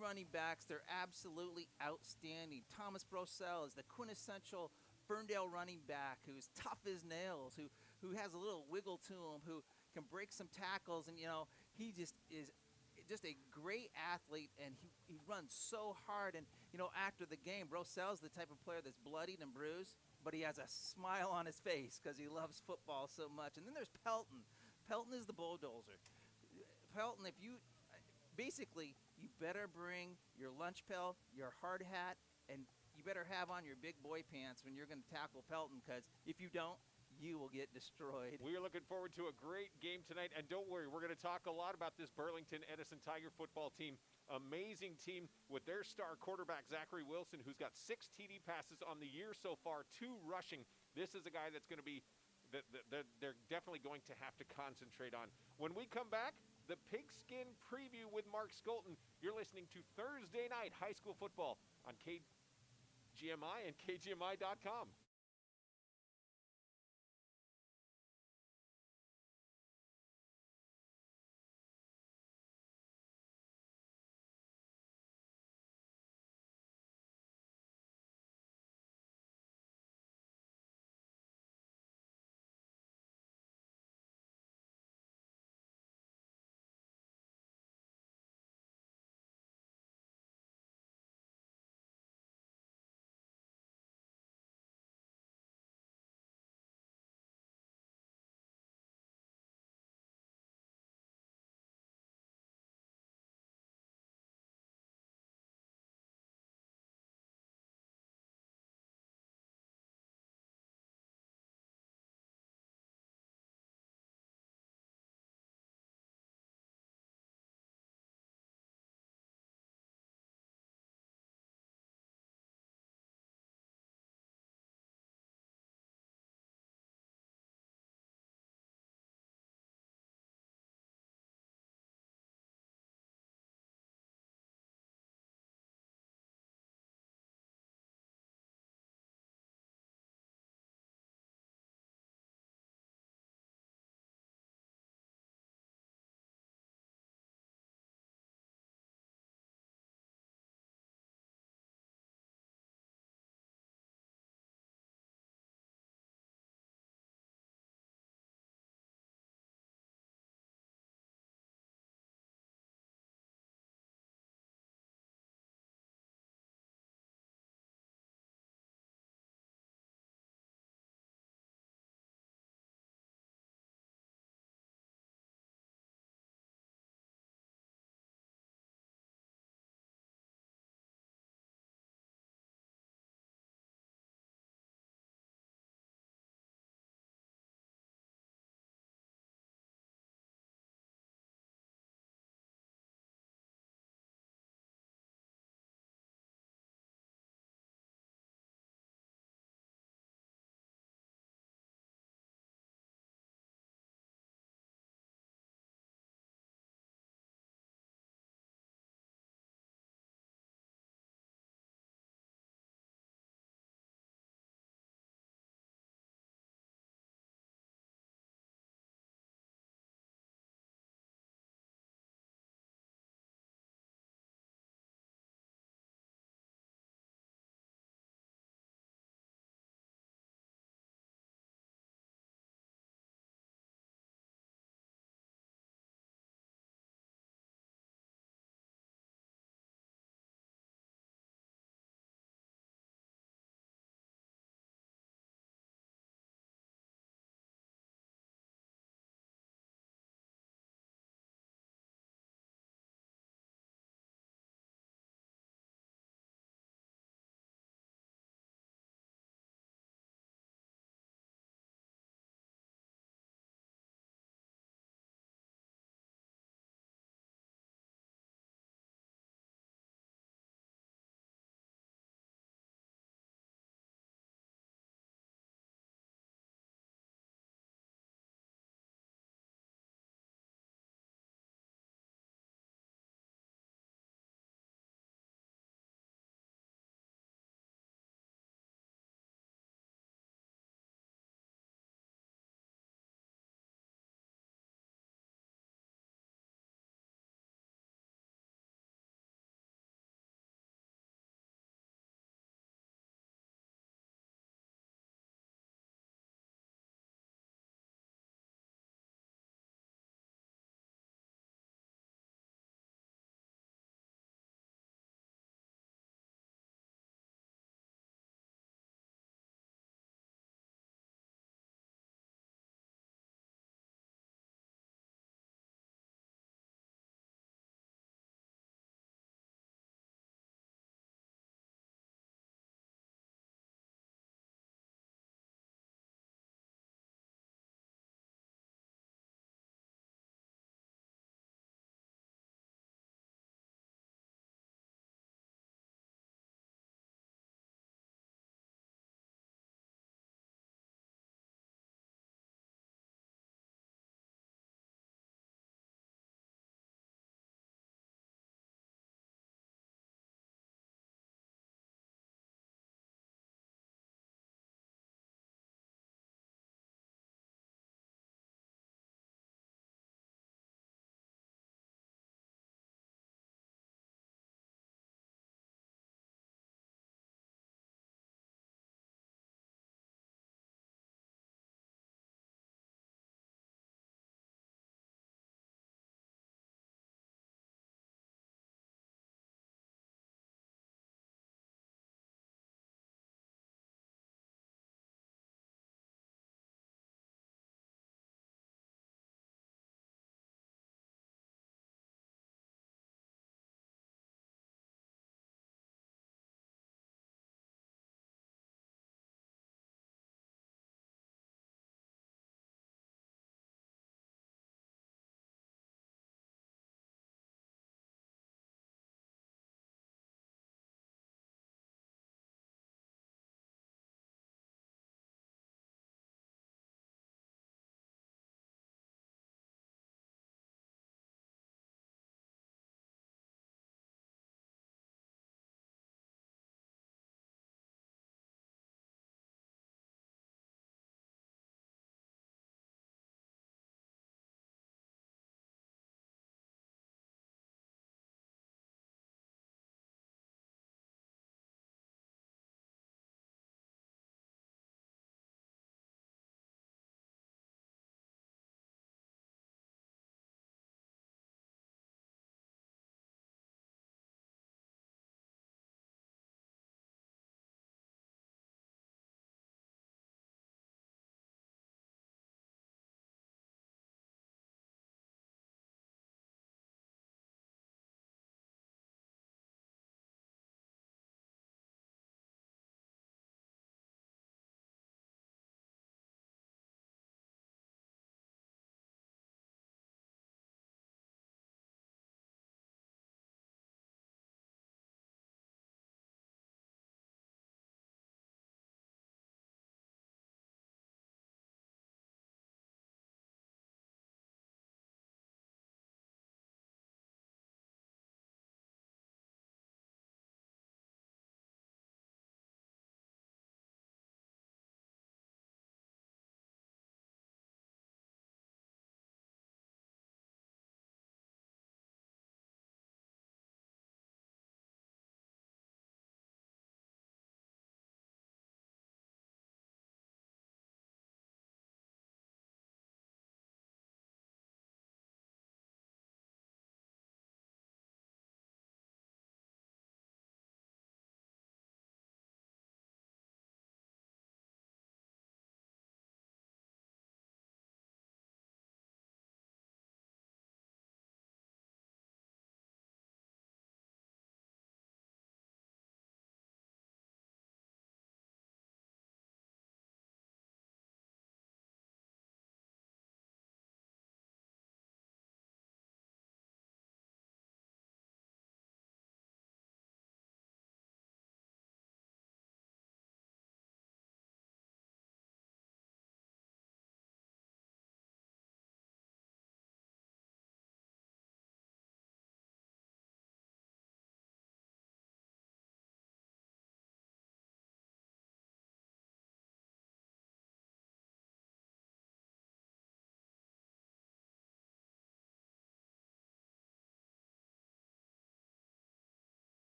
running backs, they're absolutely outstanding. Thomas Brosell is the quintessential Ferndale running back who's tough as nails, who has a little wiggle to him, who can break some tackles, and he just is just a great athlete, and he runs so hard. And after the game, Brosell's the type of player that's bloodied and bruised, but he has a smile on his face because he loves football so much. And then there's Pelton. Pelton is the bulldozer. Pelton, basically, you better bring your lunch pail, your hard hat, and you better have on your big boy pants when you're going to tackle Pelton, because if you don't, you will get destroyed. We are looking forward to a great game tonight, and don't worry, we're going to talk a lot about this Burlington Edison Tiger football team. Amazing team with their star quarterback, Zachary Wilson, who's got 6 TD passes on the year so far, 2 rushing. This is a guy that's going to be, they're definitely going to have to concentrate on. When we come back, the Pigskin Preview with Mark Skolton. You're listening to Thursday Night High School Football on KGMI and KGMI.com.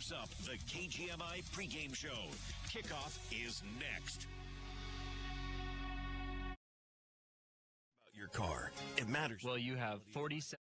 wraps up the KGMI pregame show. Kickoff is next. About your car, it matters. Well, you have 47.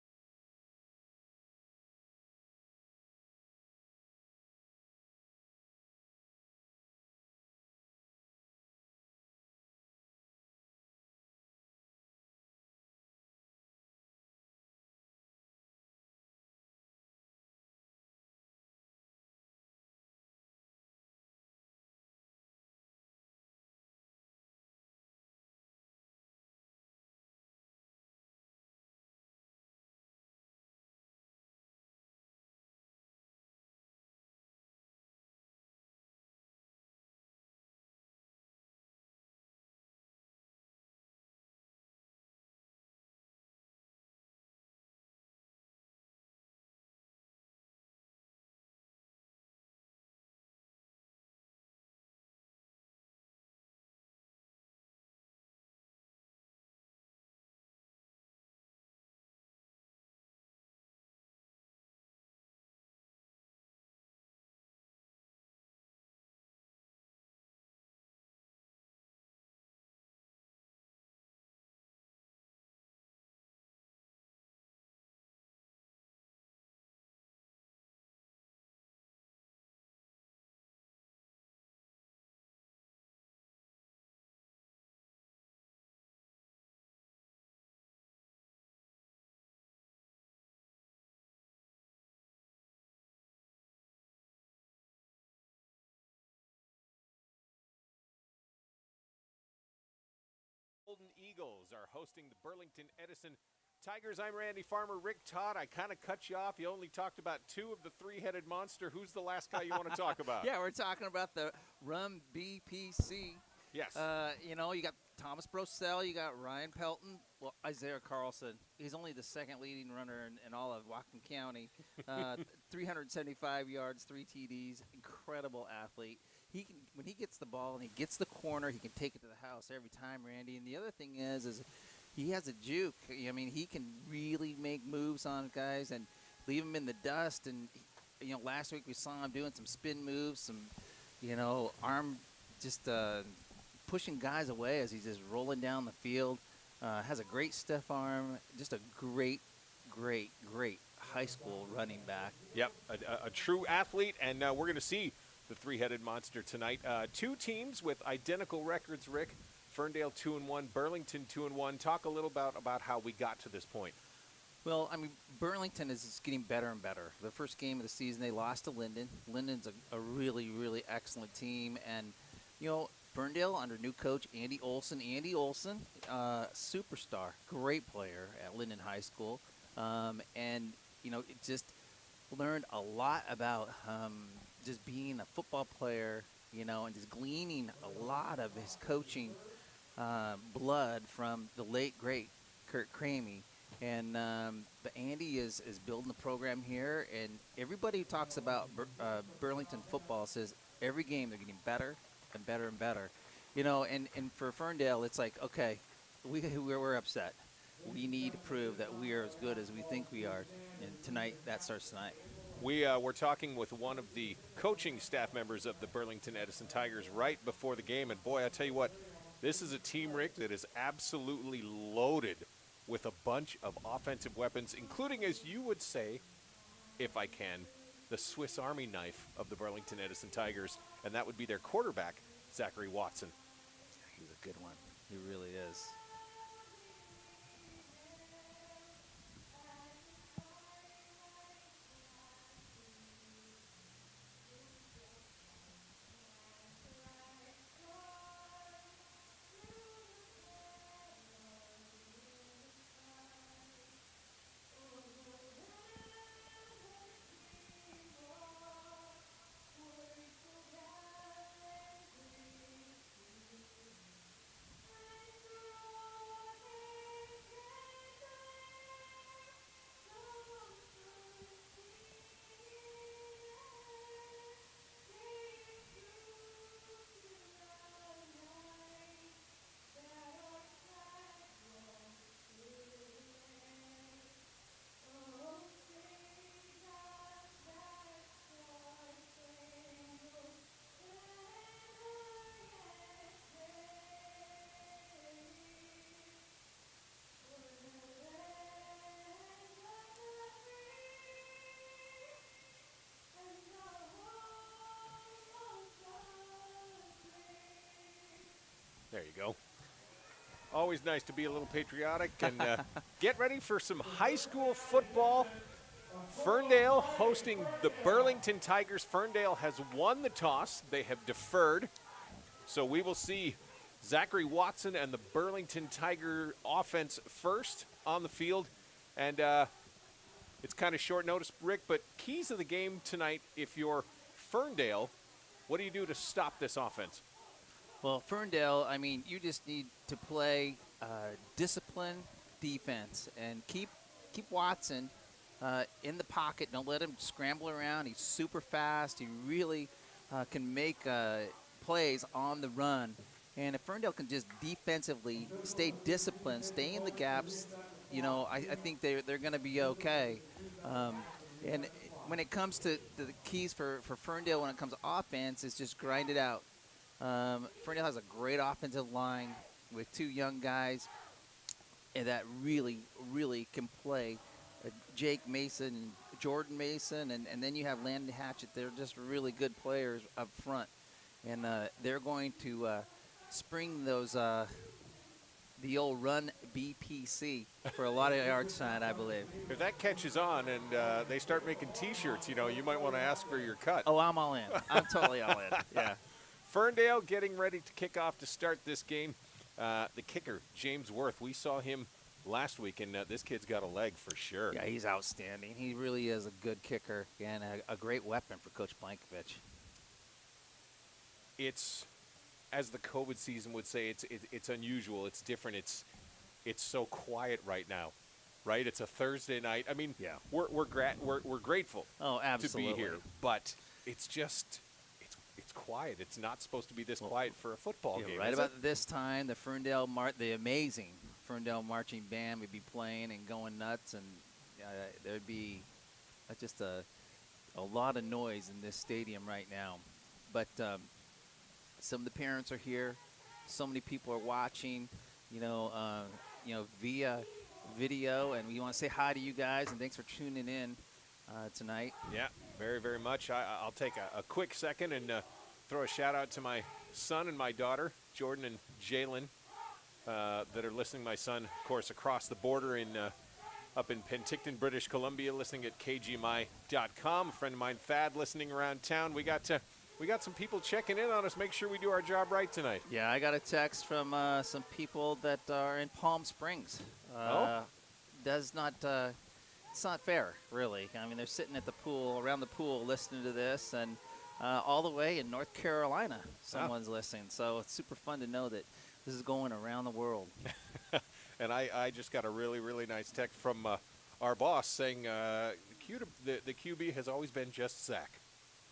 Golden Eagles are hosting the Burlington Edison Tigers. I'm Randy Farmer. Rick Todd, I kind of cut you off. You only talked about two of the three-headed monster. Who's the last guy you want to talk about? Yeah, we're talking about the Rum BPC. Yes. You know, you got Thomas Brosell, you got Ryan Pelton, well, Isaiah Carlson. He's only the second leading runner in all of Whatcom County. 375 yards, 3 TDs, incredible athlete. He can, when he gets the ball and he gets the corner, he can take it to the house every time, Randy. And the other thing is he has a juke. I mean, he can really make moves on guys and leave them in the dust. And, you know, last week we saw him doing some spin moves, some, you know, arm just pushing guys away as he's just rolling down the field. Has a great stiff arm, just a great high school running back. Yep, a true athlete, and we're going to see the three-headed monster tonight. Two teams with identical records, Rick. Ferndale 2-1, Burlington 2-1. Talk a little about how we got to this point. Well, I mean, Burlington is getting better and better. The first game of the season, they lost to Linden. Linden's a really excellent team, and, you know, Ferndale under new coach Andy Olson. Andy Olson, superstar, great player at Linden High School, and, you know, it just learned a lot about just being a football player, you know, and just gleaning a lot of his coaching blood from the late, great Kurt Cramey. And but Andy is building the program here, and everybody who talks about Burlington football says every game they're getting better and better and better. You know, and for Ferndale, it's like, okay, we're upset. We need to prove that we are as good as we think we are. And tonight, that starts tonight. We're talking with one of the coaching staff members of the Burlington Edison Tigers right before the game. And, boy, I tell you what, this is a team, Rick, that is absolutely loaded with a bunch of offensive weapons, including, as you would say, if I can, the Swiss Army knife of the Burlington Edison Tigers, and that would be their quarterback, Zachary Watson. He's a good one. He really is. There you go. Always nice to be a little patriotic. And get ready for some high school football. Ferndale hosting the Burlington Tigers. Ferndale has won the toss. They have deferred. So we will see Zachary Watson and the Burlington Tiger offense first on the field. And it's kind of short notice, Rick, but keys of the game tonight, if you're Ferndale, what do you do to stop this offense? Well, Ferndale, I mean, you just need to play disciplined defense and keep Watson in the pocket. Don't let him scramble around. He's super fast. He really can make plays on the run. And if Ferndale can just defensively stay disciplined, stay in the gaps, you know, I think they're going to be okay. And when it comes to the keys for Ferndale, when it comes to offense, is just grind it out. Ferndale has a great offensive line with two young guys and that really, really can play. Jake Mason and Jordan Mason, and then you have Landon Hatchett. They're just really good players up front. And they're going to spring those the old run BPC for a lot of yards tonight, I believe. If that catches on and they start making T-shirts, you know, you might want to ask for your cut. Oh, I'm all in. I'm totally all in. Yeah. Ferndale getting ready to kick off to start this game. The kicker, James Worth, we saw him last week, and this kid's got a leg for sure. Yeah, he's outstanding. He really is a good kicker and a great weapon for Coach Blankovich. It's, as the COVID season would say, it's unusual. It's different. It's so quiet right now, right? It's a Thursday night. I mean, yeah, we're grateful. Oh, absolutely. To be here, but it's just it's quiet. It's not supposed to be this quiet for a football game. Right about this time, the amazing Ferndale marching band would be playing and going nuts, and there'd be just a lot of noise in this stadium right now. But some of the parents are here. So many people are watching, via video, and we want to say hi to you guys, and thanks for tuning in tonight. Yeah, very, very much. I'll take a quick second and throw a shout-out to my son and my daughter, Jordan and Jalen, that are listening. My son, of course, across the border up in Penticton, British Columbia, listening at kgmi.com. A friend of mine, Thad, listening around town. We got some people checking in on us. Make sure we do our job right tonight. Yeah, I got a text from some people that are in Palm Springs. It's not fair, really. I mean, they're sitting at the pool, around the pool, listening to this, and all the way in North Carolina, someone's listening. So it's super fun to know that this is going around the world. And I just got a really, really nice text from our boss saying the QB has always been just Zach,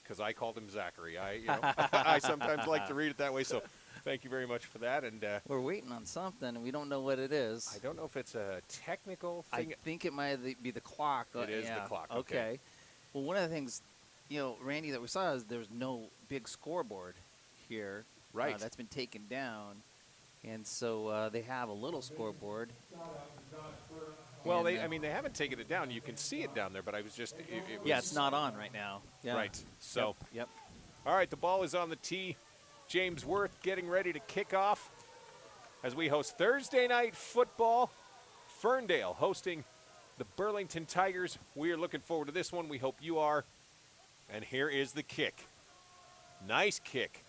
because I called him Zachary. I sometimes like to read it that way. So thank you very much for that. And we're waiting on something, and we don't know what it is. I don't know if it's a technical thing. I think it might be the clock. It is the clock. Okay. Well, one of the things, Randy, that we saw is there's no big scoreboard here. Right. That's been taken down. And so they have a little scoreboard. Well, they haven't taken it down. You can see it down there, but I was just it's not on right now. Yeah. Right. So. Yep. All right, the ball is on the tee. James Worth getting ready to kick off as we host Thursday night football. Ferndale hosting the Burlington Tigers. We are looking forward to this one. We hope you are. And here is the kick. Nice kick.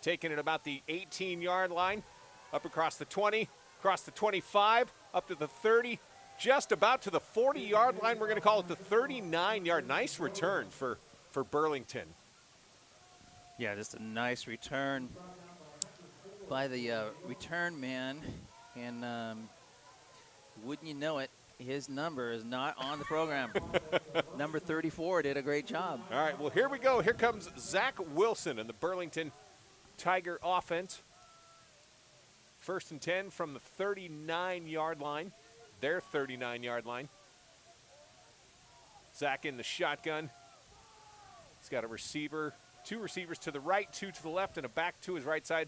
Taking it about the 18-yard line. Up across the 20, across the 25, up to the 30, just about to the 40-yard line. We're going to call it the 39-yard. Nice return for Burlington. Yeah, just a nice return by the return man. And wouldn't you know it, his number is not on the program. Number 34 did a great job. All right, well, here we go. Here comes Zach Wilson and the Burlington Tiger offense. 1st and 10 from the 39-yard line, their 39-yard line. Zach in the shotgun. He's got a receiver, 2 receivers to the right, 2 to the left, and a back to his right side.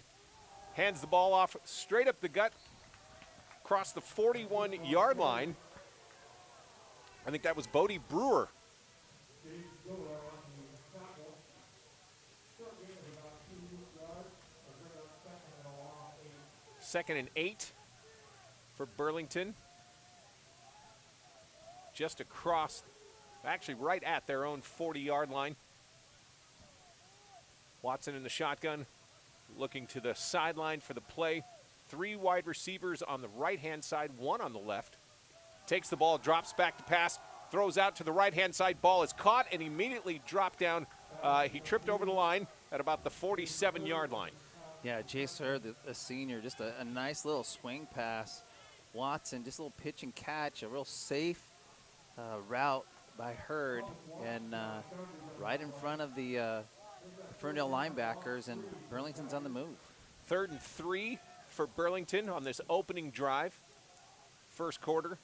Hands the ball off straight up the gut, across the 41-yard line. I think that was Bodie Brewer. 2nd and 8 for Burlington. Just across, actually right at their own 40-yard line. Watson in the shotgun, looking to the sideline for the play. 3 wide receivers on the right-hand side, 1 on the left. Takes the ball, drops back to pass, throws out to the right-hand side. Ball is caught and immediately dropped down. He tripped over the line at about the 47-yard line. Yeah, Jace Hurd, the senior, just a nice little swing pass. Watson, just a little pitch and catch, a real safe route by Hurd, and right in front of the Ferndale linebackers, and Burlington's on the move. 3rd and 3 for Burlington on this opening drive. First quarter.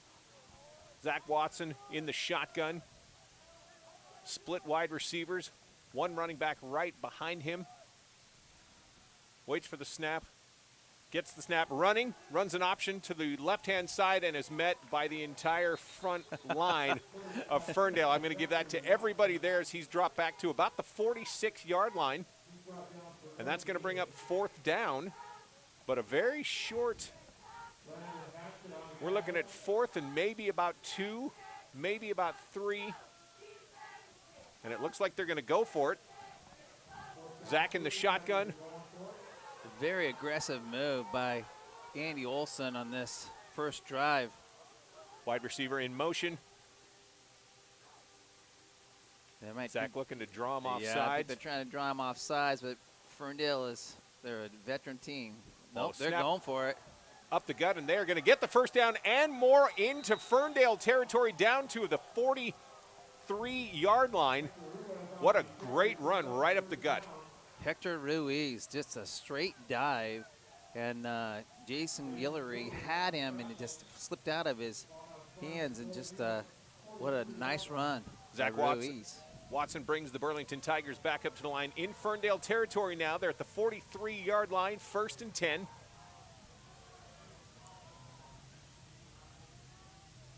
Zach Watson in the shotgun. Split wide receivers. 1 running back right behind him. Waits for the snap. Gets the snap running. Runs an option to the left-hand side and is met by the entire front line of Ferndale. I'm going to give that to everybody there as he's dropped back to about the 46-yard line. And that's going to bring up 4th down. But a very short, we're looking at 4th and maybe about 2, maybe about 3. And it looks like they're going to go for it. Zach in the shotgun. A very aggressive move by Andy Olson on this first drive. Wide receiver in motion. Zach looking to draw him off sides. sides. I think they're trying to draw him off sides, but Ferndale they're a veteran team. Nope, they're going for it. Up the gut, and they're going to get the first down and more into Ferndale territory down to the 43-yard line. What a great run right up the gut. Hector Ruiz, just a straight dive, and Jason Guillory had him, and it just slipped out of his hands, and just what a nice run. Zach Watson brings the Burlington Tigers back up to the line in Ferndale territory now. They're at the 43-yard line, 1st and 10.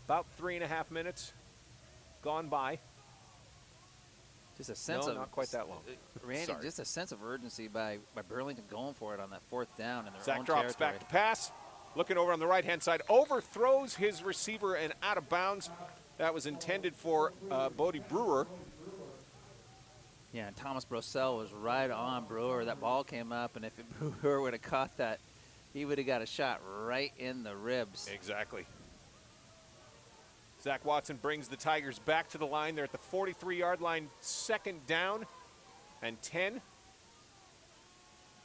About 3.5 minutes gone by. Just a sense of not quite that long. Randy, just a sense of urgency by Burlington going for it on that 4th down in their Zach own drops territory. back to pass. Looking over on the right-hand side, overthrows his receiver and out of bounds. That was intended for Bodie Brewer. Yeah, and Thomas Brosell was right on Brewer. That ball came up, and if Brewer would have caught that, he would have got a shot right in the ribs. Exactly. Zach Watson brings the Tigers back to the line. They're at the 43-yard line, 2nd down and 10.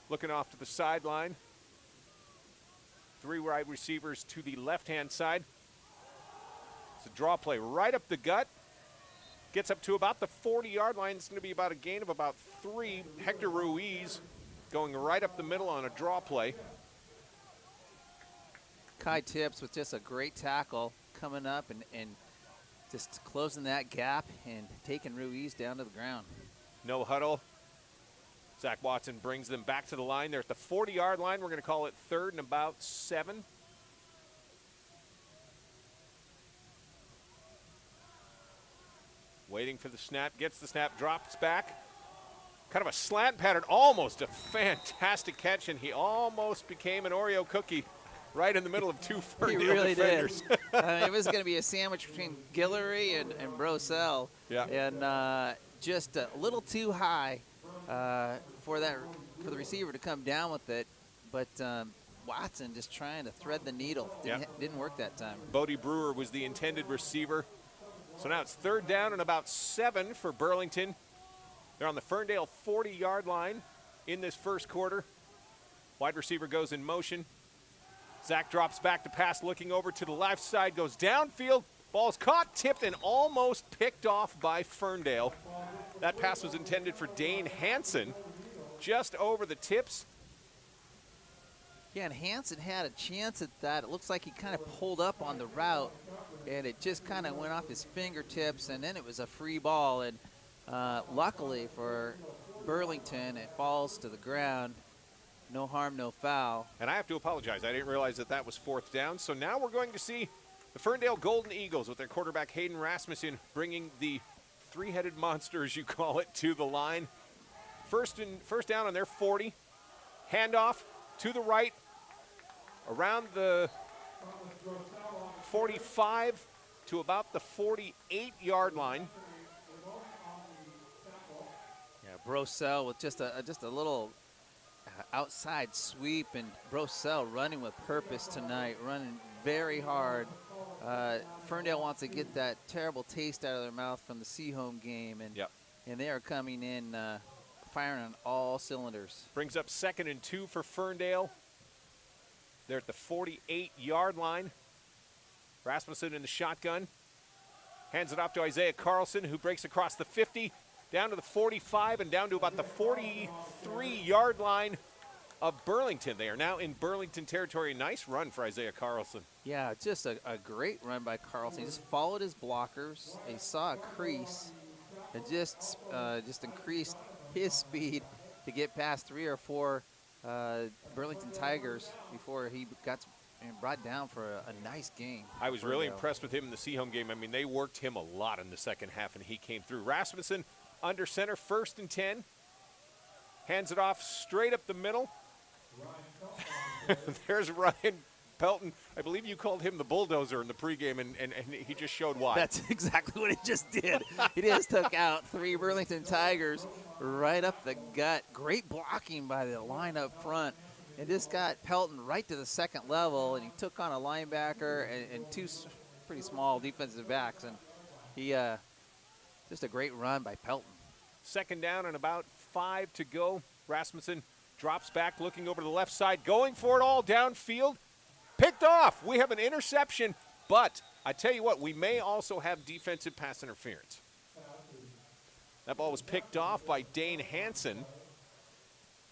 Looking off to the sideline. 3 wide receivers to the left-hand side. It's a draw play right up the gut. Gets up to about the 40-yard line. It's going to be about a gain of about 3. Hector Ruiz going right up the middle on a draw play. Kai Tips with just a great tackle coming up and just closing that gap and taking Ruiz down to the ground. No huddle. Zach Watson brings them back to the line. They're at the 40-yard line. We're going to call it 3rd and about 7. Waiting for the snap, gets the snap, drops back. Kind of a slant pattern, almost a fantastic catch, and he almost became an Oreo cookie right in the middle of 2 Ferndale He really defenders. did. It was going to be a sandwich between Guillory and Brosell. Yeah. And just a little too high for the receiver to come down with it. But Watson just trying to thread the needle. Didn't work that time. Bodie Brewer was the intended receiver. So now it's 3rd down and about 7 for Burlington. They're on the Ferndale 40-yard line in this first quarter. Wide receiver goes in motion. Zach drops back to pass, looking over to the left side, goes downfield. Ball's caught, tipped, and almost picked off by Ferndale. That pass was intended for Dane Hansen, just over the tips. Yeah, and Hansen had a chance at that. It looks like he kind of pulled up on the route, and it just kind of went off his fingertips, and then it was a free ball. And luckily for Burlington, it falls to the ground. No harm, no foul. And I have to apologize. I didn't realize that was 4th down. So now we're going to see the Ferndale Golden Eagles with their quarterback Hayden Rasmussen bringing the 3-headed monster, as you call it, to the line. First down on their 40. Handoff to the right. around the 45 to about the 48-yard line. Yeah, Brosell with just a little outside sweep, and Brosell running with purpose tonight, running very hard. Ferndale wants to get that terrible taste out of their mouth from the Seaholm game, and and they are coming in firing on all cylinders. Brings up 2nd and 2 for Ferndale. They're at the 48-yard line. Rasmussen in the shotgun. Hands it off to Isaiah Carlson, who breaks across the 50, down to the 45, and down to about the 43-yard line of Burlington. They are now in Burlington territory. Nice run for Isaiah Carlson. Yeah, just a great run by Carlson. He just followed his blockers. He saw a crease and just increased his speed to get past 3 or 4 Burlington Tigers before he got brought down for a nice game. I was really impressed with him in the Seaholm game. I mean, they worked him a lot in the second half, and he came through. Rasmussen under center, 1st and 10. Hands it off straight up the middle. There's Ryan Pelton. I believe you called him the bulldozer in the pregame, and he just showed why. That's exactly what he just did. He just took out 3 Burlington Tigers right up the gut. Great blocking by the line up front. And just got Pelton right to the 2nd level, and he took on a linebacker and 2 pretty small defensive backs. And he just a great run by Pelton. 2nd down and about 5 to go. Rasmussen drops back, looking over to the left side, going for it all downfield. Picked off. We have an interception, but I tell you what, we may also have defensive pass interference. That ball was picked off by Dane Hansen.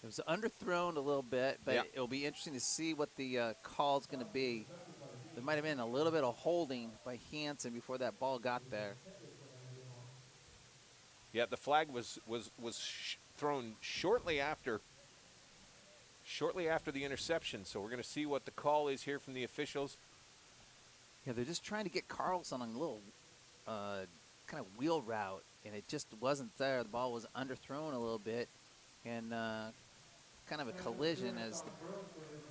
It was underthrown a little bit, but it'll be interesting to see what the call is going to be. There might have been a little bit of holding by Hansen before that ball got there. Yeah, the flag was thrown shortly after the interception, so we're going to see what the call is here from the officials. Yeah, they're just trying to get Carlson on a little kind of wheel route, and it just wasn't there. The ball was underthrown a little bit, and kind of a collision as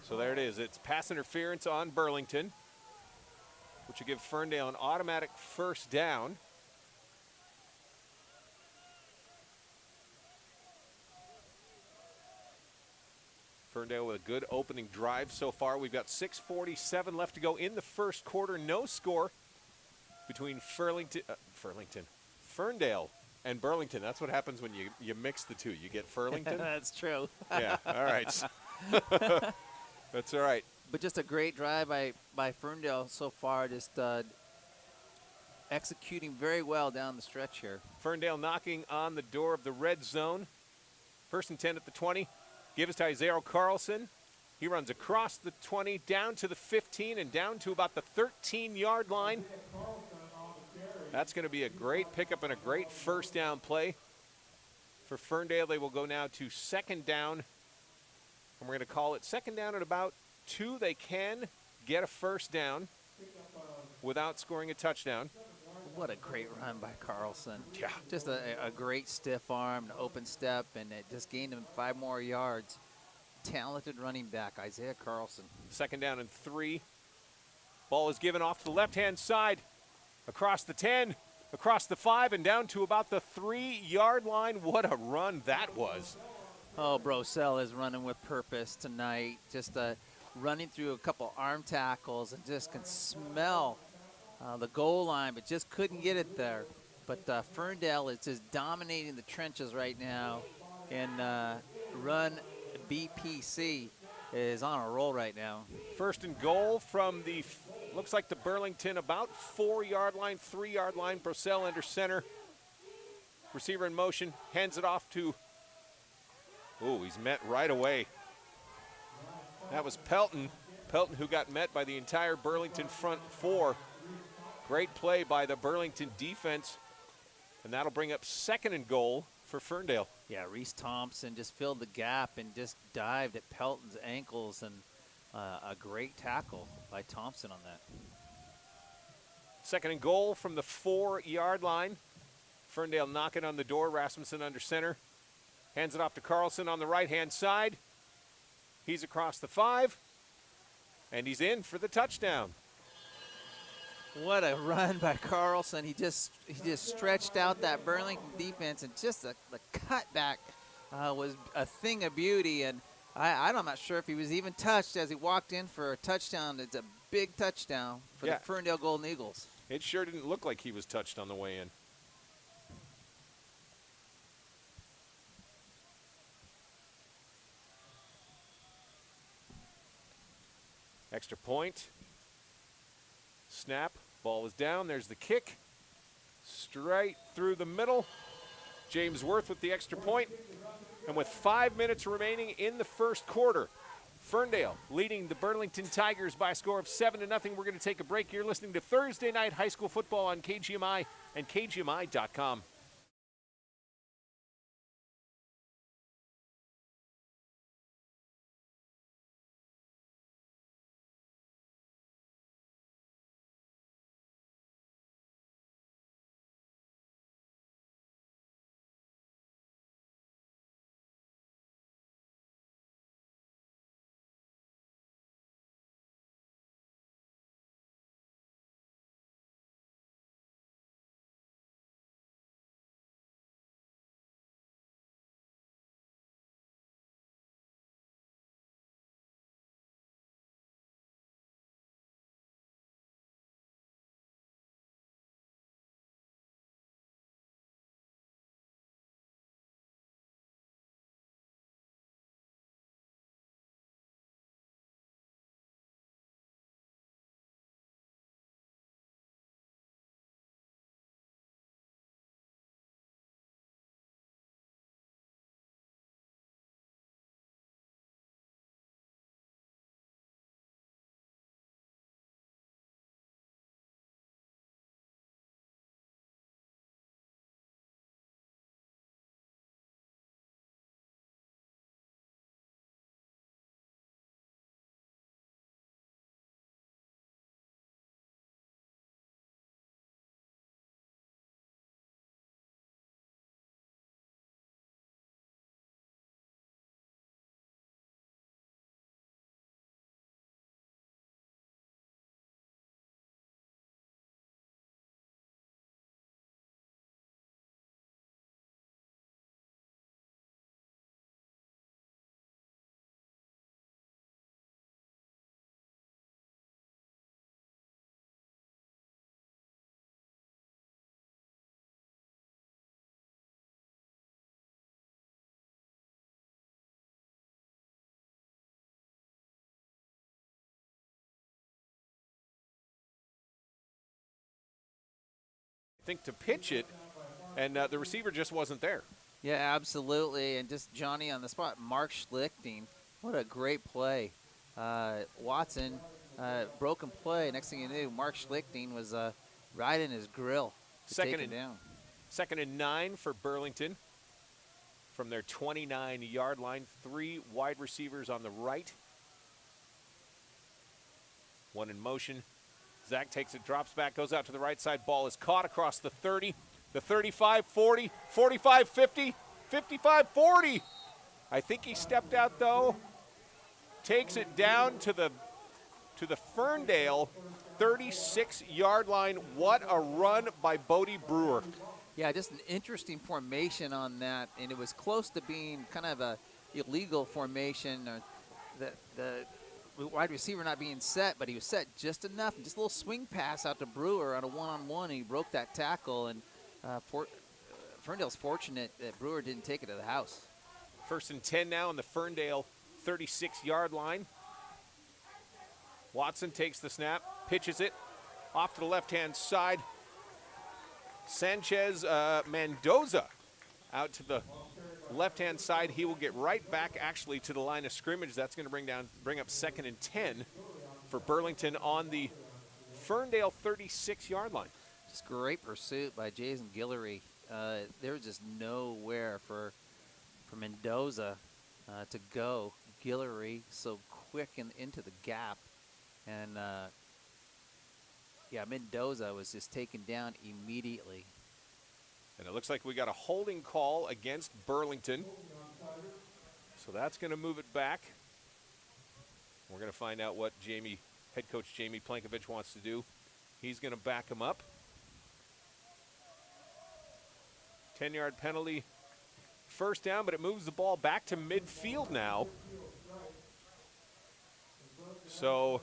so there it is. It's pass interference on Burlington, which will give Ferndale an automatic 1st down. Ferndale with a good opening drive so far. We've got 6:47 left to go in the 1st quarter. No score between Ferndale and Burlington. That's what happens when you mix the two. You get Furlington. That's true. Yeah, all right. That's all right. But just a great drive by Ferndale so far, just executing very well down the stretch here. Ferndale knocking on the door of the red zone. 1st and 10 at the 20. Give us to Isaiah Carlson. He runs across the 20, down to the 15, and down to about the 13-yard line. That's going to be a great pickup and a great 1st down play. For Ferndale, they will go now to 2nd down. And we're going to call it 2nd down at about 2. They can get a 1st down without scoring a touchdown. What a great run by Carlson. Yeah. Just a great stiff arm, an open step, and it just gained him 5 more yards. Talented running back, Isaiah Carlson. 2nd down and 3. Ball is given off to the left-hand side, across the 10, across the 5, and down to about the 3-yard line. What a run that was. Oh, Brosell is running with purpose tonight. Just running through a couple arm tackles and just can smell the goal line, but just couldn't get it there. But Ferndale is just dominating the trenches right now, and run BPC is on a roll right now. 1st and goal from the, looks like the Burlington about 4-yard line, 3-yard line. Brosell under center. Receiver in motion, hands it off to, oh, he's met right away. That was Pelton. Pelton, who got met by the entire Burlington front 4. Great play by the Burlington defense. And that'll bring up 2nd and goal for Ferndale. Yeah, Reese Thompson just filled the gap and just dived at Pelton's ankles, and a great tackle by Thompson on that. 2nd and goal from the 4-yard line. Ferndale knocking on the door. Rasmussen under center. Hands it off to Carlson on the right-hand side. He's across the 5. And he's in for the touchdown. What a run by Carlson. He just stretched out that Burlington defense, and just the cutback was a thing of beauty. And I'm not sure if he was even touched as he walked in for a touchdown. It's a big touchdown for the Ferndale Golden Eagles. It sure didn't look like he was touched on the way in. Extra point. Snap. Ball is down. There's the kick. Straight through the middle. James Worth with the extra point. And with 5 minutes remaining in the first quarter, Ferndale leading the Burlington Tigers by a score of 7-0. We're going to take a break. You're listening to Thursday Night High School Football on KGMI and KGMI.com. Think to pitch it, and the receiver just wasn't there. Yeah, absolutely. And just Johnny on the spot. Mark Schlichting, what a great play. Watson, broken play. Next thing you knew, Mark Schlichting was right in his grill to take it down. 2nd and 9 for Burlington from their 29-yard line. 3 wide receivers on the right. One in motion. Zach takes it, drops back, goes out to the right side. Ball is caught across the 30, the 35, 40, 45, 50, 55, 40. I think he stepped out, though. Takes it down to the Ferndale 36-yard line. What a run by Bodie Brewer. Yeah, just an interesting formation on that, and it was close to being kind of a illegal formation. The wide receiver not being set, but he was set just enough. Just a little swing pass out to Brewer on a one-on-one, and he broke that tackle. And Ferndale's fortunate that Brewer didn't take it to the house. 1st and 10 now on the Ferndale 36-yard line. Watson takes the snap, pitches it off to the left-hand side. Sanchez Mendoza out to the left-hand side. He will get right back actually to the line of scrimmage. That's going to bring up 2nd and 10 for Burlington on the Ferndale 36-yard line. Just great pursuit by Jason Guillory. There was just nowhere for Mendoza to go. Guillory so quick into the gap. And, Mendoza was just taken down immediately. And it looks like we got a holding call against Burlington. So that's going to move it back. We're going to find out what head coach Jamie Plankovich wants to do. He's going to back him up. 10-yard penalty. First down, but it moves the ball back to midfield now. So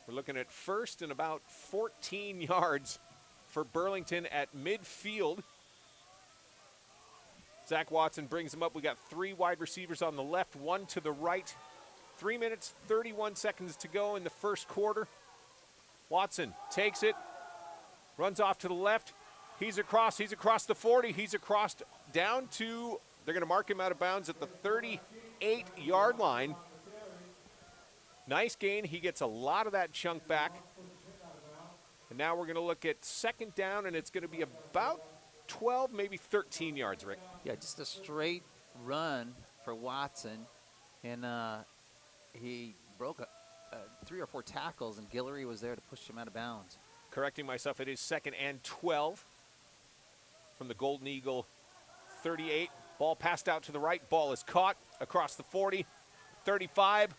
we're looking at first and about 14 yards for Burlington at midfield. Zach Watson brings him up. We got 3 wide receivers on the left, 1 to the right. 3 minutes, 31 seconds to go in the first quarter. Watson takes it, runs off to the left. He's across the 40. He's across down to, they're going to mark him out of bounds at the 38-yard line. Nice gain. He gets a lot of that chunk back. And now we're going to look at second down, and it's going to be about 12, maybe 13 yards, Rick. Yeah, just a straight run for Watson. And he broke 3 or 4 tackles, and Guillory was there to push him out of bounds. Correcting myself, it is second and 12 from the Golden Eagle 38. Ball passed out to the right. Ball is caught across the 40, 35,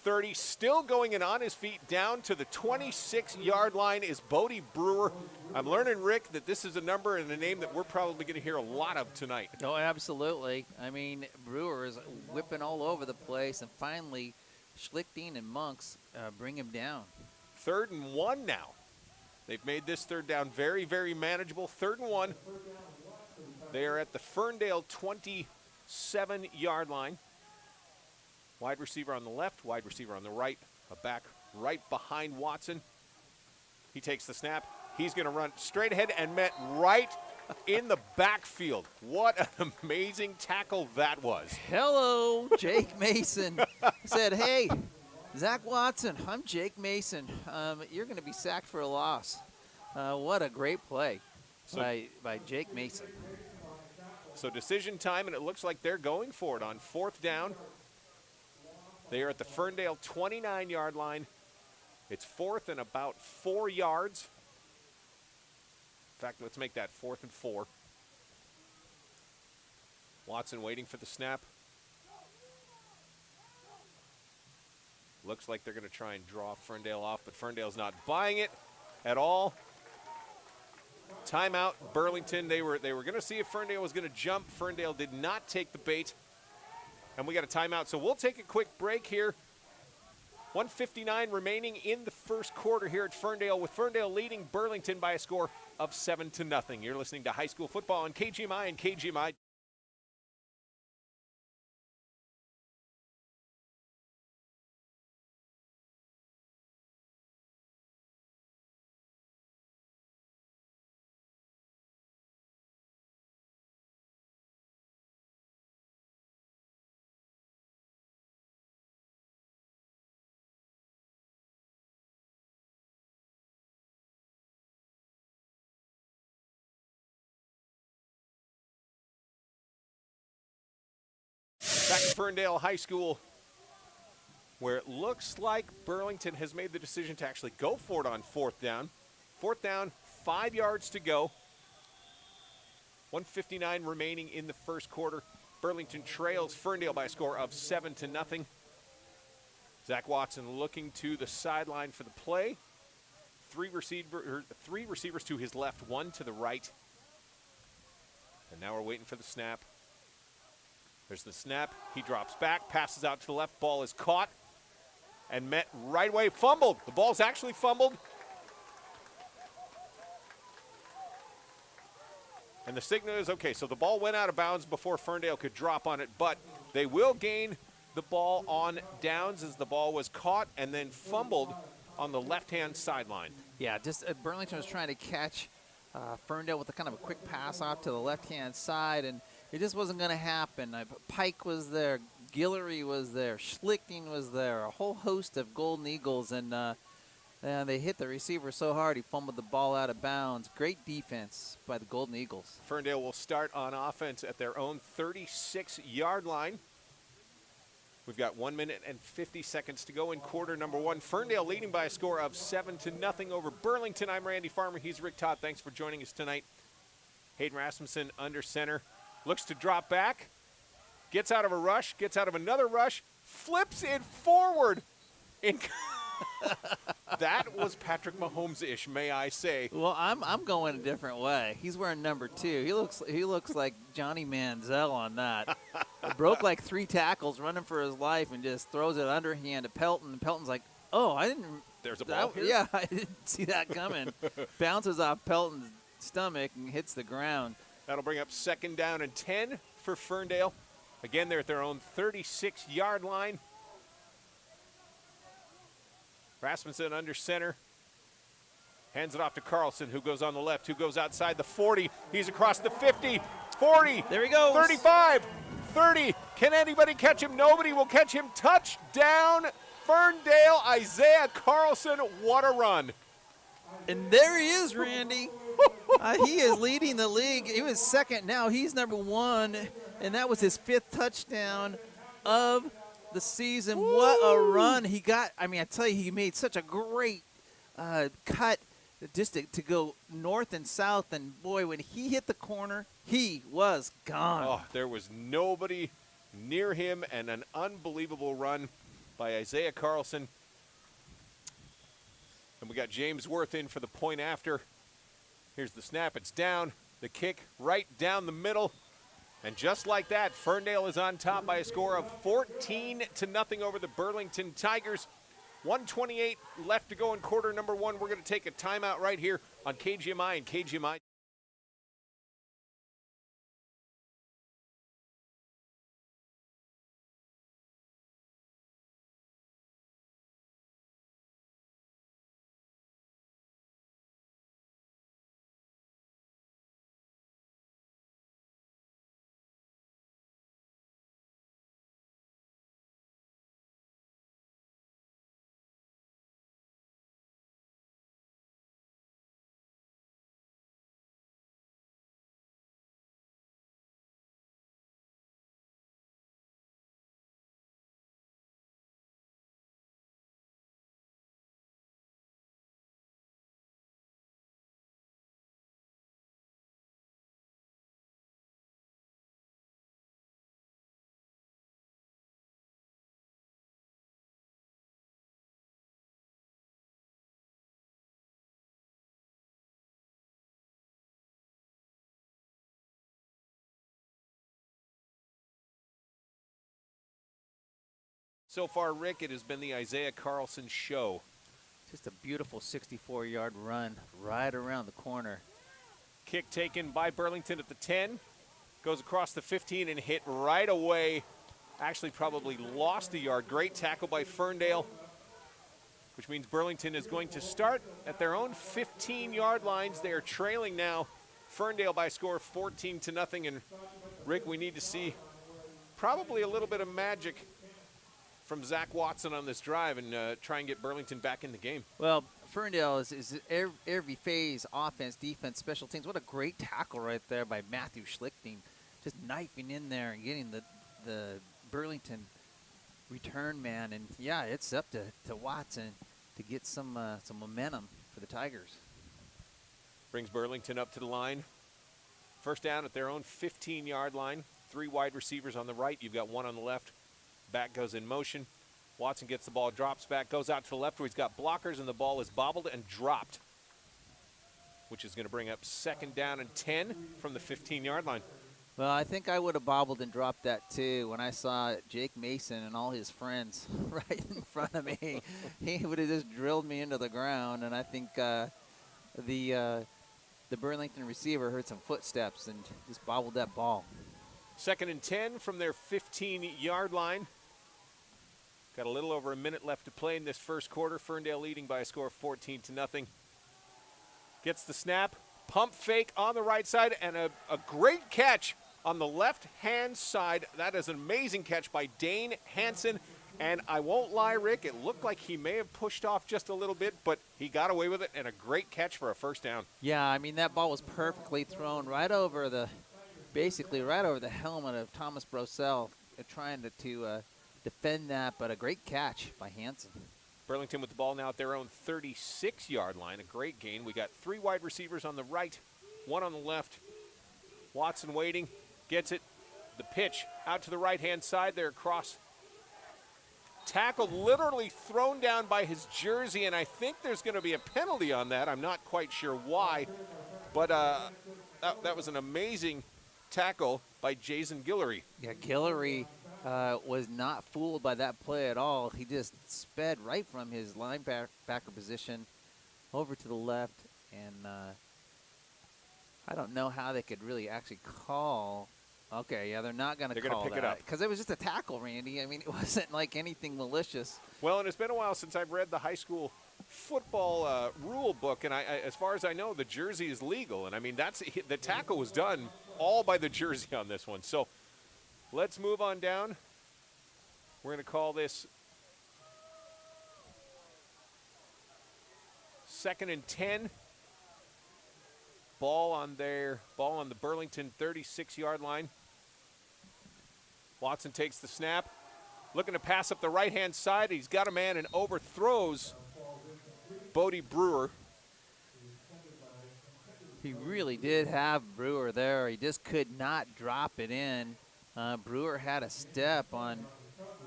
30. Still going and on his feet down to the 26-yard line is Bodie Brewer. I'm learning, Rick, that this is a number and a name that we're probably going to hear a lot of tonight. Oh, absolutely. I mean, Brewer is whipping all over the place, and finally Schlichting and Monks bring him down. 3rd and 1 now. They've made this third down very, very manageable. 3rd and 1. They are at the Ferndale 27-yard line. Wide receiver on the left, wide receiver on the right, a back right behind Watson. He takes the snap. He's going to run straight ahead and met right in the backfield. What an amazing tackle that was. Hello, Jake Mason. Said, hey, Zach Watson, I'm Jake Mason. You're going to be sacked for a loss. What a great play by Jake Mason. So decision time, and it looks like they're going for it on 4th down. They are at the Ferndale 29-yard line. It's 4th and about 4 yards. In fact, let's make that 4th and 4. Watson waiting for the snap. Looks like they're going to try and draw Ferndale off, but Ferndale's not buying it at all. Timeout, Burlington. They were going to see if Ferndale was going to jump. Ferndale did not take the bait. And we got a timeout, so we'll take a quick break here. 1:59 remaining in the first quarter here at Ferndale, with Ferndale leading Burlington by a score of 7-0. You're listening to high school football on KGMI and KGMI. Back at Ferndale High School, where it looks like Burlington has made the decision to actually go for it on 4th down. 4th down, 5 yards to go. 1:59 remaining in the first quarter. Burlington trails Ferndale by a score of 7-0. Zach Watson looking to the sideline for the play. Three receivers to his left, 1 to the right. And now we're waiting for the snap. There's the snap. He drops back, passes out to the left. Ball is caught and met right away. Fumbled. The ball's actually fumbled. And the signal is okay. So the ball went out of bounds before Ferndale could drop on it, but they will gain the ball on downs as the ball was caught and then fumbled on the left-hand sideline. Yeah, just Burlington was trying to catch Ferndale with a kind of a quick pass off to the left-hand side, and it just wasn't going to happen. Pike was there, Guillory was there, Schlichting was there, a whole host of Golden Eagles, and they hit the receiver so hard he fumbled the ball out of bounds. Great defense by the Golden Eagles. Ferndale will start on offense at their own 36-yard line. We've got 1 minute and 50 seconds to go in quarter number 1. Ferndale leading by a score of 7-0 over Burlington. I'm Randy Farmer. He's Rick Todd. Thanks for joining us tonight. Hayden Rasmussen under center. Looks to drop back. gets out of a rush, gets out of another rush, flips it forward. That was Patrick Mahomes-ish, may I say. Well, I'm going a different way. He's wearing number 2. He looks like Johnny Manziel on that. Broke like 3 tackles, running for his life, and just throws it underhand to Pelton. And Pelton's like, "Oh, I didn't." There's a ball here? Yeah, I didn't see that coming. Bounces off Pelton's stomach and hits the ground. That'll bring up 2nd down and 10 for Ferndale. Again, they're at their own 36-yard line. Rasmussen under center. Hands it off to Carlson, who goes on the left, who goes outside the 40. He's across the 50, 40. There he goes. 35, 30. Can anybody catch him? Nobody will catch him. Touchdown, Ferndale. Isaiah Carlson, what a run. And there he is, Randy. He is leading the league. He was 2nd. Now he's number 1, and that was his 5th touchdown of the season. Woo! What a run he got. I mean, I tell you, he made such a great cut just to go north and south. And, boy, when he hit the corner, he was gone. Oh, there was nobody near him, and an unbelievable run by Isaiah Carlson. And we got James Worth in for the point after. Here's the snap. It's down. The kick right down the middle. And just like that, Ferndale is on top by a score of 14-0 over the Burlington Tigers. 1:28 left to go in quarter number 1. We're going to take a timeout right here on KGMI and KGMI. So far, Rick, it has been the Isaiah Carlson show. Just a beautiful 64-yard run right around the corner. Kick taken by Burlington at the 10. Goes across the 15 and hit right away. Actually probably lost a yard. Great tackle by Ferndale, which means Burlington is going to start at their own 15-yard lines. They are trailing now Ferndale by a score of 14-0. And, Rick, we need to see probably a little bit of magic from Zach Watson on this drive and try and get Burlington back in the game. Well, Ferndale is every phase, offense, defense, special teams. What a great tackle right there by Matthew Schlichting. Just knifing in there and getting the Burlington return man. And, yeah, it's up to Watson to get some momentum for the Tigers. Brings Burlington up to the line. First down at their own 15-yard line. 3 wide receivers on the right. You've got 1 on the left. Back goes in motion. Watson gets the ball, drops back, goes out to the left where he's got blockers, and the ball is bobbled and dropped, which is going to bring up 2nd down and 10 from the 15-yard line. Well, I think I would have bobbled and dropped that too when I saw Jake Mason and all his friends right in front of me. He would have just drilled me into the ground, and I think the Burlington receiver heard some footsteps and just bobbled that ball. 2nd and 10 from their 15-yard line. Got a little over a minute left to play in this first quarter. Ferndale leading by a score of 14-0. Gets the snap, pump fake on the right side, and a great catch on the left-hand side. That is an amazing catch by Dane Hansen. And I won't lie, Rick, it looked like he may have pushed off just a little bit, but he got away with it, and a great catch for a first down. Yeah, I mean, that ball was perfectly thrown basically right over the helmet of Thomas Brosell, trying to defend that, but a great catch by Hansen. Burlington with the ball now at their own 36-yard line. A great gain. We got 3 wide receivers on the right, 1 on the left. Watson waiting, gets it, The pitch out to the right-hand side there across. Tackled, literally thrown down by his jersey, and I think there's going to be a penalty on that. I'm not quite sure why, but that was an amazing tackle by Jason Guillory. Yeah, Guillory was not fooled by that play at all. He just sped right from his linebacker position over to the left, and I don't know how they could really actually call. Okay, yeah, they're not going to call pick it that up because it was just a tackle, Randy. I mean, it wasn't like anything malicious. Well, and it's been a while since I've read the high school football rule book, and I, as far as I know, the jersey is legal. And I mean, the tackle was done all by the jersey on this one. So let's move on down. We're going to call this 2nd and 10. Ball on the Burlington 36-yard line. Watson takes the snap, looking to pass up the right-hand side. He's got a man and overthrows Bodie Brewer. He really did have Brewer there. He just could not drop it in. Brewer had a step on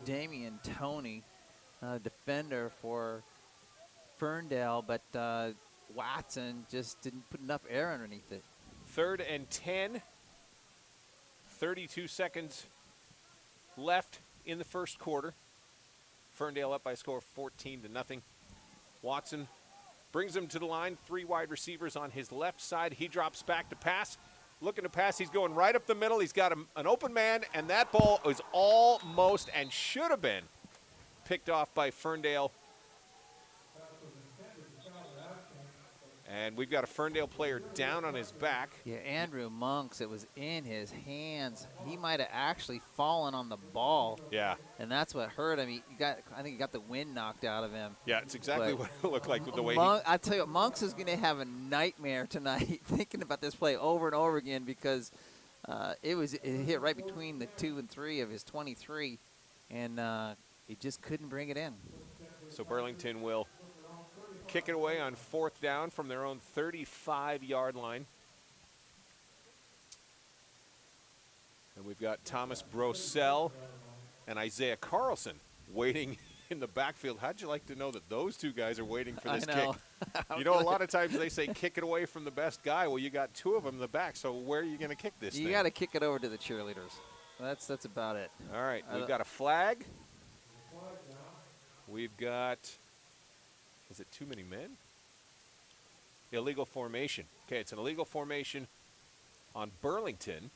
Damian Toney, defender for Ferndale, but Watson just didn't put enough air underneath it. 3rd and 10, 32 seconds left in the first quarter. Ferndale up by a score of 14-0. Watson brings him to the line. 3 wide receivers on his left side. He drops back to pass. Looking to pass. He's going right up the middle. He's got an open man, and that ball is almost and should have been picked off by Ferndale. And we've got a Ferndale player down on his back. Yeah, Andrew Monks, it was in his hands. He might have actually fallen on the ball. Yeah. And that's what hurt him. I think he got the wind knocked out of him. Yeah, it's exactly what it looked like with the way I tell you what, Monks is going to have a nightmare tonight thinking about this play over and over again because it hit right between the 2 and 3 of his 23, and he just couldn't bring it in. So Burlington will kick it away on 4th down from their own 35-yard line. And we've got Thomas Brosell and Isaiah Carlson waiting in the backfield. How'd you like to know that those 2 guys are waiting for this kick? You know, a lot of times they say kick it away from the best guy. Well, you got 2 of them in the back, so where are you going to kick this thing? You got to kick it over to the cheerleaders. That's about it. All right, we've got a flag. We've got... Is it too many men? Illegal formation. Okay, it's an illegal formation on Burlington.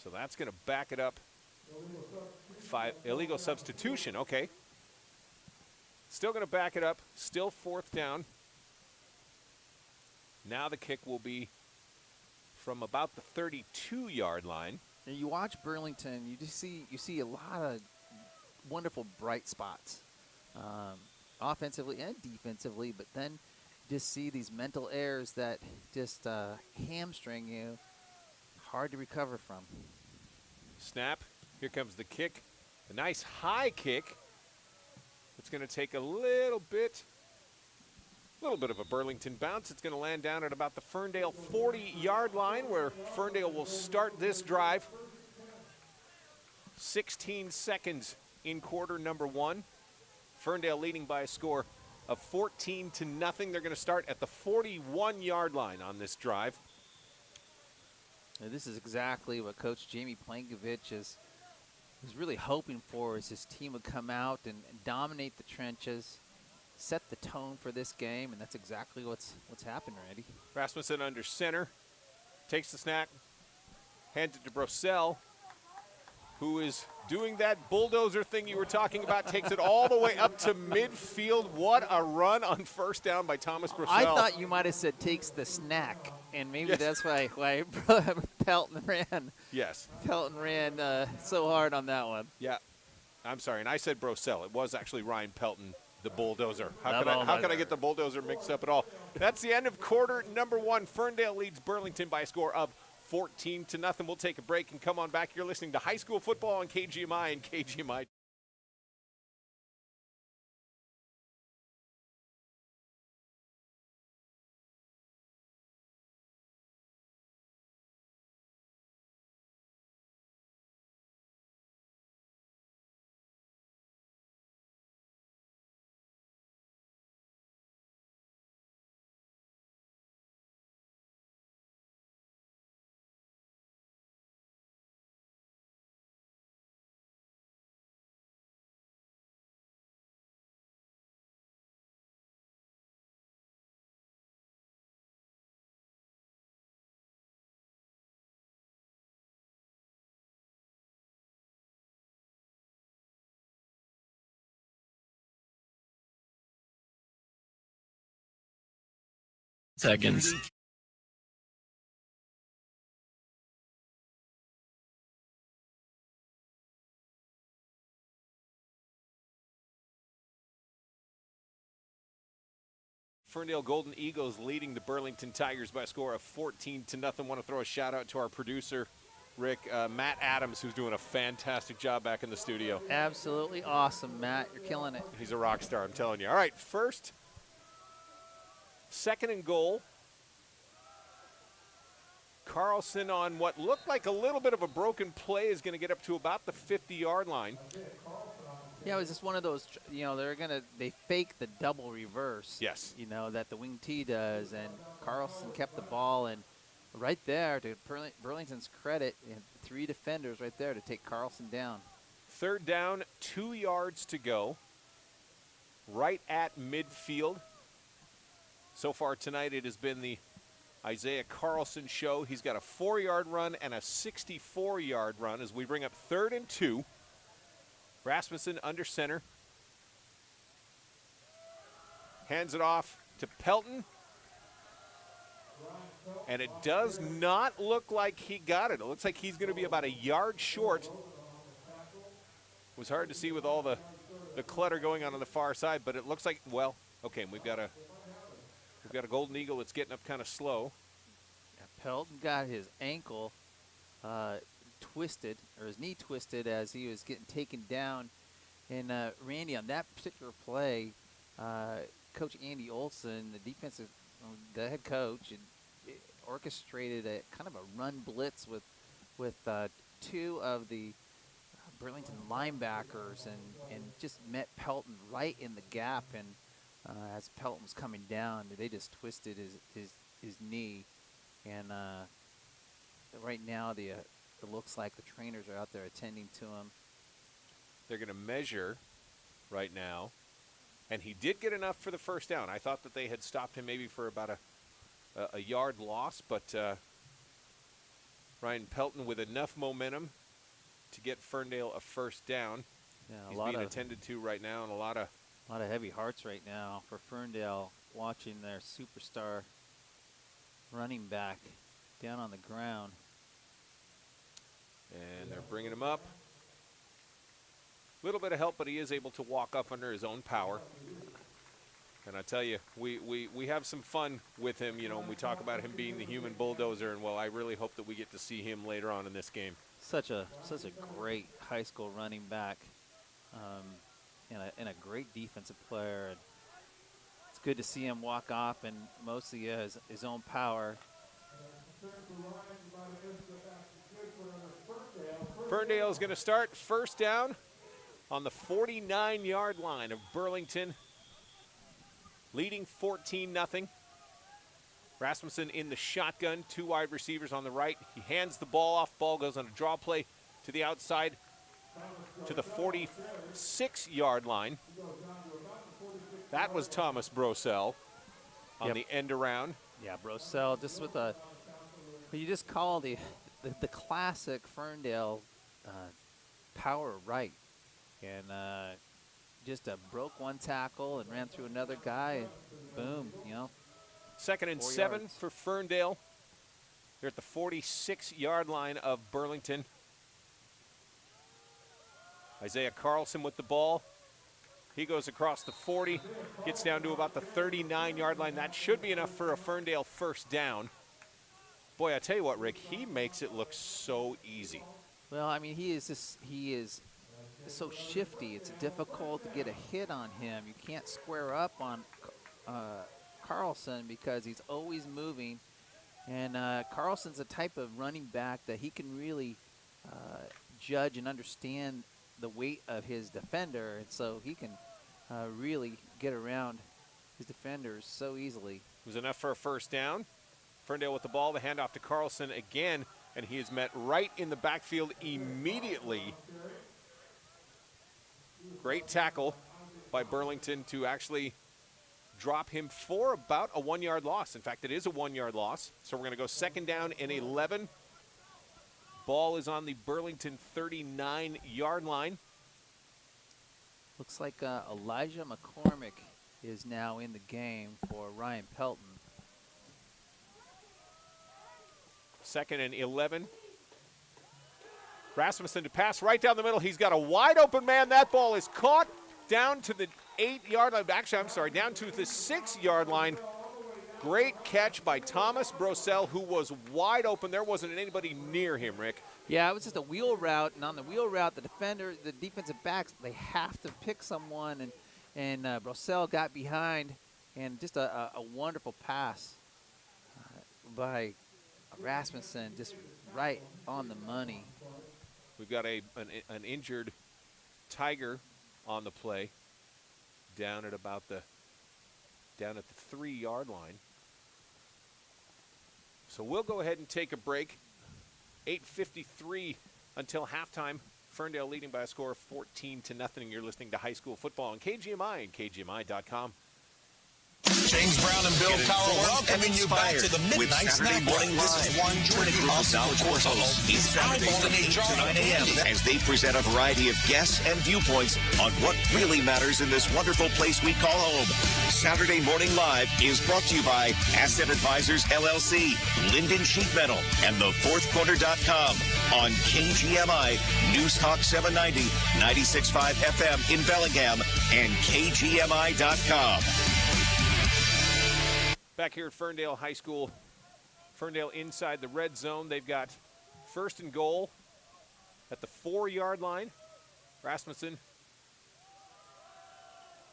So that's going to back it up. 5 illegal substitution. Okay. Still going to back it up. Still 4th down. Now the kick will be from about the 32-yard line. And you watch Burlington, you see a lot of wonderful bright spots. Offensively and defensively, but then just see these mental errors that just hamstring you. Hard to recover from. Snap. Here comes the kick. A nice high kick. It's going to take a little bit of a Burlington bounce. It's going to land down at about the Ferndale 40-yard line where Ferndale will start this drive. 16 seconds in quarter number 1. Ferndale leading by a score of 14-0. They're going to start at the 41-yard line on this drive. And this is exactly what Coach Jamie Plankovich was really hoping for, is his team would come out and dominate the trenches, set the tone for this game, and that's exactly what's happened, Randy. Rasmussen under center, takes the snap, hands it to Brosell, who is doing that bulldozer thing you were talking about, takes it all the way up to midfield. What a run on 1st down by Thomas Brosell. I thought you might have said takes the snack, and maybe that's why Pelton ran. Yes. Pelton ran so hard on that one. Yeah. I'm sorry, and I said Brosell. It was actually Ryan Pelton, the bulldozer. How could I get the bulldozer mixed up at all? That's the end of quarter number 1. Ferndale leads Burlington by a score of 14-0. We'll take a break and come on back. You're listening to High School Football on KGMI and KGMI. seconds. Ferndale Golden Eagles leading the Burlington Tigers by a score of 14-0. Want to throw a shout out to our producer, Rick, Matt Adams, who's doing a fantastic job back in the studio. Absolutely awesome, Matt. You're killing it. He's a rock star, I'm telling you. All right, second and goal. Carlson on what looked like a little bit of a broken play is going to get up to about the 50-yard line. Yeah, it was just one of those, they fake the double reverse. Yes. That the wing T does, and Carlson kept the ball, and right there, to Burlington's credit, 3 defenders right there to take Carlson down. Third down, 2 yards to go, right at midfield. So far tonight, it has been the Isaiah Carlson show. He's got a 4-yard run and a 64-yard run as we bring up 3rd and 2. Rasmussen under center. Hands it off to Pelton. And it does not look like he got it. It looks like he's going to be about a yard short. It was hard to see with all the clutter going on the far side, but it looks like, well, okay, we've got a Golden Eagle that's getting up kind of slow. Yeah, Pelton got his ankle twisted, or his knee twisted, as he was getting taken down. And Randy, on that particular play, Coach Andy Olson, the head coach, orchestrated a kind of a run blitz with 2 of the Burlington linebackers, and just met Pelton right in the gap. And as Pelton was coming down, they just twisted his knee. And right now, it looks like the trainers are out there attending to him. They're going to measure right now. And he did get enough for the first down. I thought that they had stopped him maybe for about a yard loss, but Ryan Pelton with enough momentum to get Ferndale a first down. Yeah, He's being attended to right now, and a lot of heavy hearts right now for Ferndale, watching their superstar running back down on the ground. And they're bringing him up. A little bit of help, but he is able to walk up under his own power. And I tell you, we have some fun with him, when we talk about him being the human bulldozer. And, well, I really hope that we get to see him later on in this game. Such a great high school running back, and a great defensive player. And it's good to see him walk off and mostly his own power. Ferndale is going to start first down on the 49-yard line of Burlington, leading 14-0. Rasmussen in the shotgun, 2 wide receivers on the right. He hands the ball off. Ball goes on a draw play to the outside to the 46-yard line. That was Thomas Brosell on the end around. Yeah, Brosell just with you just call the classic Ferndale power right. And just broke one tackle and ran through another guy, and boom, 2nd and 4 7 yards. for Ferndale. They're at the 46-yard line of Burlington. Isaiah Carlson with the ball. He goes across the 40, gets down to about the 39-yard line. That should be enough for a Ferndale first down. Boy, I tell you what, Rick, he makes it look so easy. Well, I mean, he is so shifty. It's difficult to get a hit on him. You can't square up on Carlson because he's always moving. And Carlson's a type of running back that he can really judge and understand the weight of his defender, and so he can really get around his defenders so easily. It was enough for a first down. Ferndale with the ball, the handoff to Carlson again, and he is met right in the backfield immediately. Great tackle by Burlington to actually drop him for about a 1-yard loss. In fact, it is a 1-yard loss. So we're going to go 2nd down and 11. Ball is on the Burlington 39-yard line. Looks like Elijah McCormick is now in the game for Ryan Pelton. 2nd and 11. Rasmussen to pass right down the middle. He's got a wide open man. That ball is caught down to the 8-yard line. Actually, I'm sorry, down to the 6-yard line. Great catch by Thomas Brosel, who was wide open. There wasn't anybody near him, Rick. Yeah, it was just a wheel route, and on the wheel route, the defensive backs, they have to pick someone, and Brosel got behind, and just a wonderful pass by Rasmussen, just right on the money. We've got an injured Tiger on the play, down at the 3-yard line. So we'll go ahead and take a break. 8:53 until halftime. Ferndale leading by a score of 14-0. You're listening to high school football on KGMI and KGMI.com. James Brown and Bill Power welcoming you back to the Midnight Saturday morning. This is one Trinity South Course host. Each Saturday morning 8 to 9 a.m. as they present a variety of guests and viewpoints on what really matters in this wonderful place we call home. Saturday Morning Live is brought to you by Asset Advisors LLC, Linden Sheet Metal, and thefourthquarter.com on KGMI, News Talk 790, 96.5 FM in Bellingham, and KGMI.com. Back here at Ferndale High School, Ferndale inside the red zone. They've got 1st and goal at the 4-yard line. Rasmussen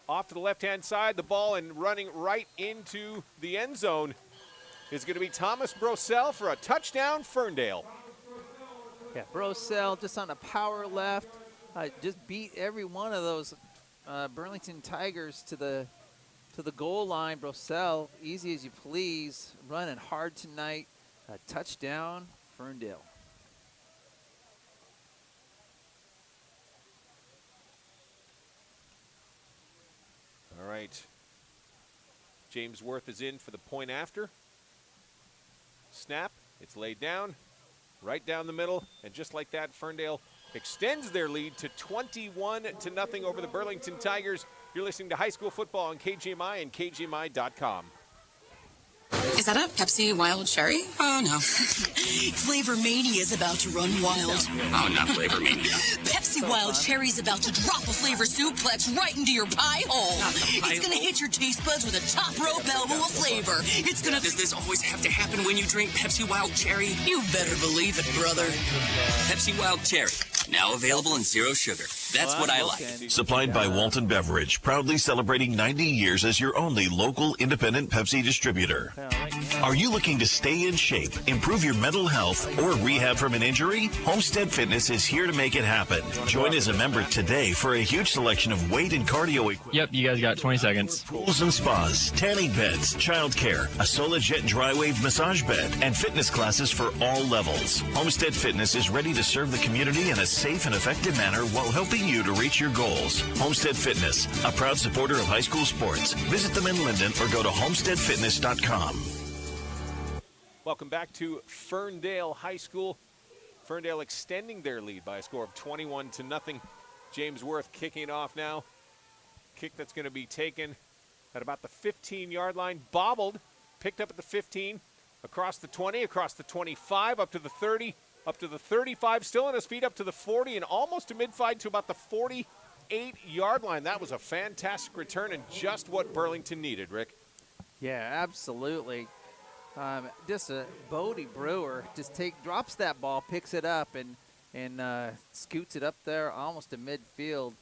off to the left-hand side. The ball and running right into the end zone is going to be Thomas Brosel for a touchdown, Ferndale. Yeah, Brosel just on a power left, just beat every one of those Burlington Tigers to the goal line. Brosel, easy as you please, running hard tonight. A touchdown, Ferndale. All right. James Worth is in for the point after. Snap. It's laid down, right down the middle, and just like that, Ferndale extends their lead to 21-0 over the Burlington Tigers. You're listening to high school football on KGMI and KGMI.com. Is that a Pepsi Wild Cherry? Oh, no. Flavor Mania is about to run wild. Oh, not Flavor Mania. Pepsi Wild Cherry's about to drop a flavor suplex right into your pie hole. It's going to hit your taste buds with a top rope elbow of flavor. It's going to... Does this always have to happen when you drink Pepsi Wild Cherry? You better believe it, brother. Pepsi Wild Cherry. Now available in zero sugar. That's what I like. Supplied by Walton Beverage, proudly celebrating 90 years as your only local independent Pepsi distributor. Are you looking to stay in shape, improve your mental health, or rehab from an injury? Homestead Fitness is here to make it happen. Join as a member today for a huge selection of weight and cardio equipment. Yep, you guys got 20 seconds. Pools and spas, tanning beds, childcare, a SolaJet dry wave massage bed, and fitness classes for all levels. Homestead Fitness is ready to serve the community in a safe and effective manner while helping you to reach your goals. Homestead Fitness, a proud supporter of high school sports. Visit them in Linden or go to homesteadfitness.com. Welcome back to Ferndale High School. Ferndale extending their lead by a score of 21-0. James Worth kicking it off now. Kick that's going to be taken at about the 15-yard line. Bobbled, picked up at the 15, across the 20, across the 25, up to the 30, up to the 35, still on his feet, up to the 40, and almost to mid-fight to about the 48-yard line. That was a fantastic return and just what Burlington needed, Rick. Yeah, absolutely. Just a Bodie Brewer just drops that ball, picks it up, and scoots it up there almost to midfield.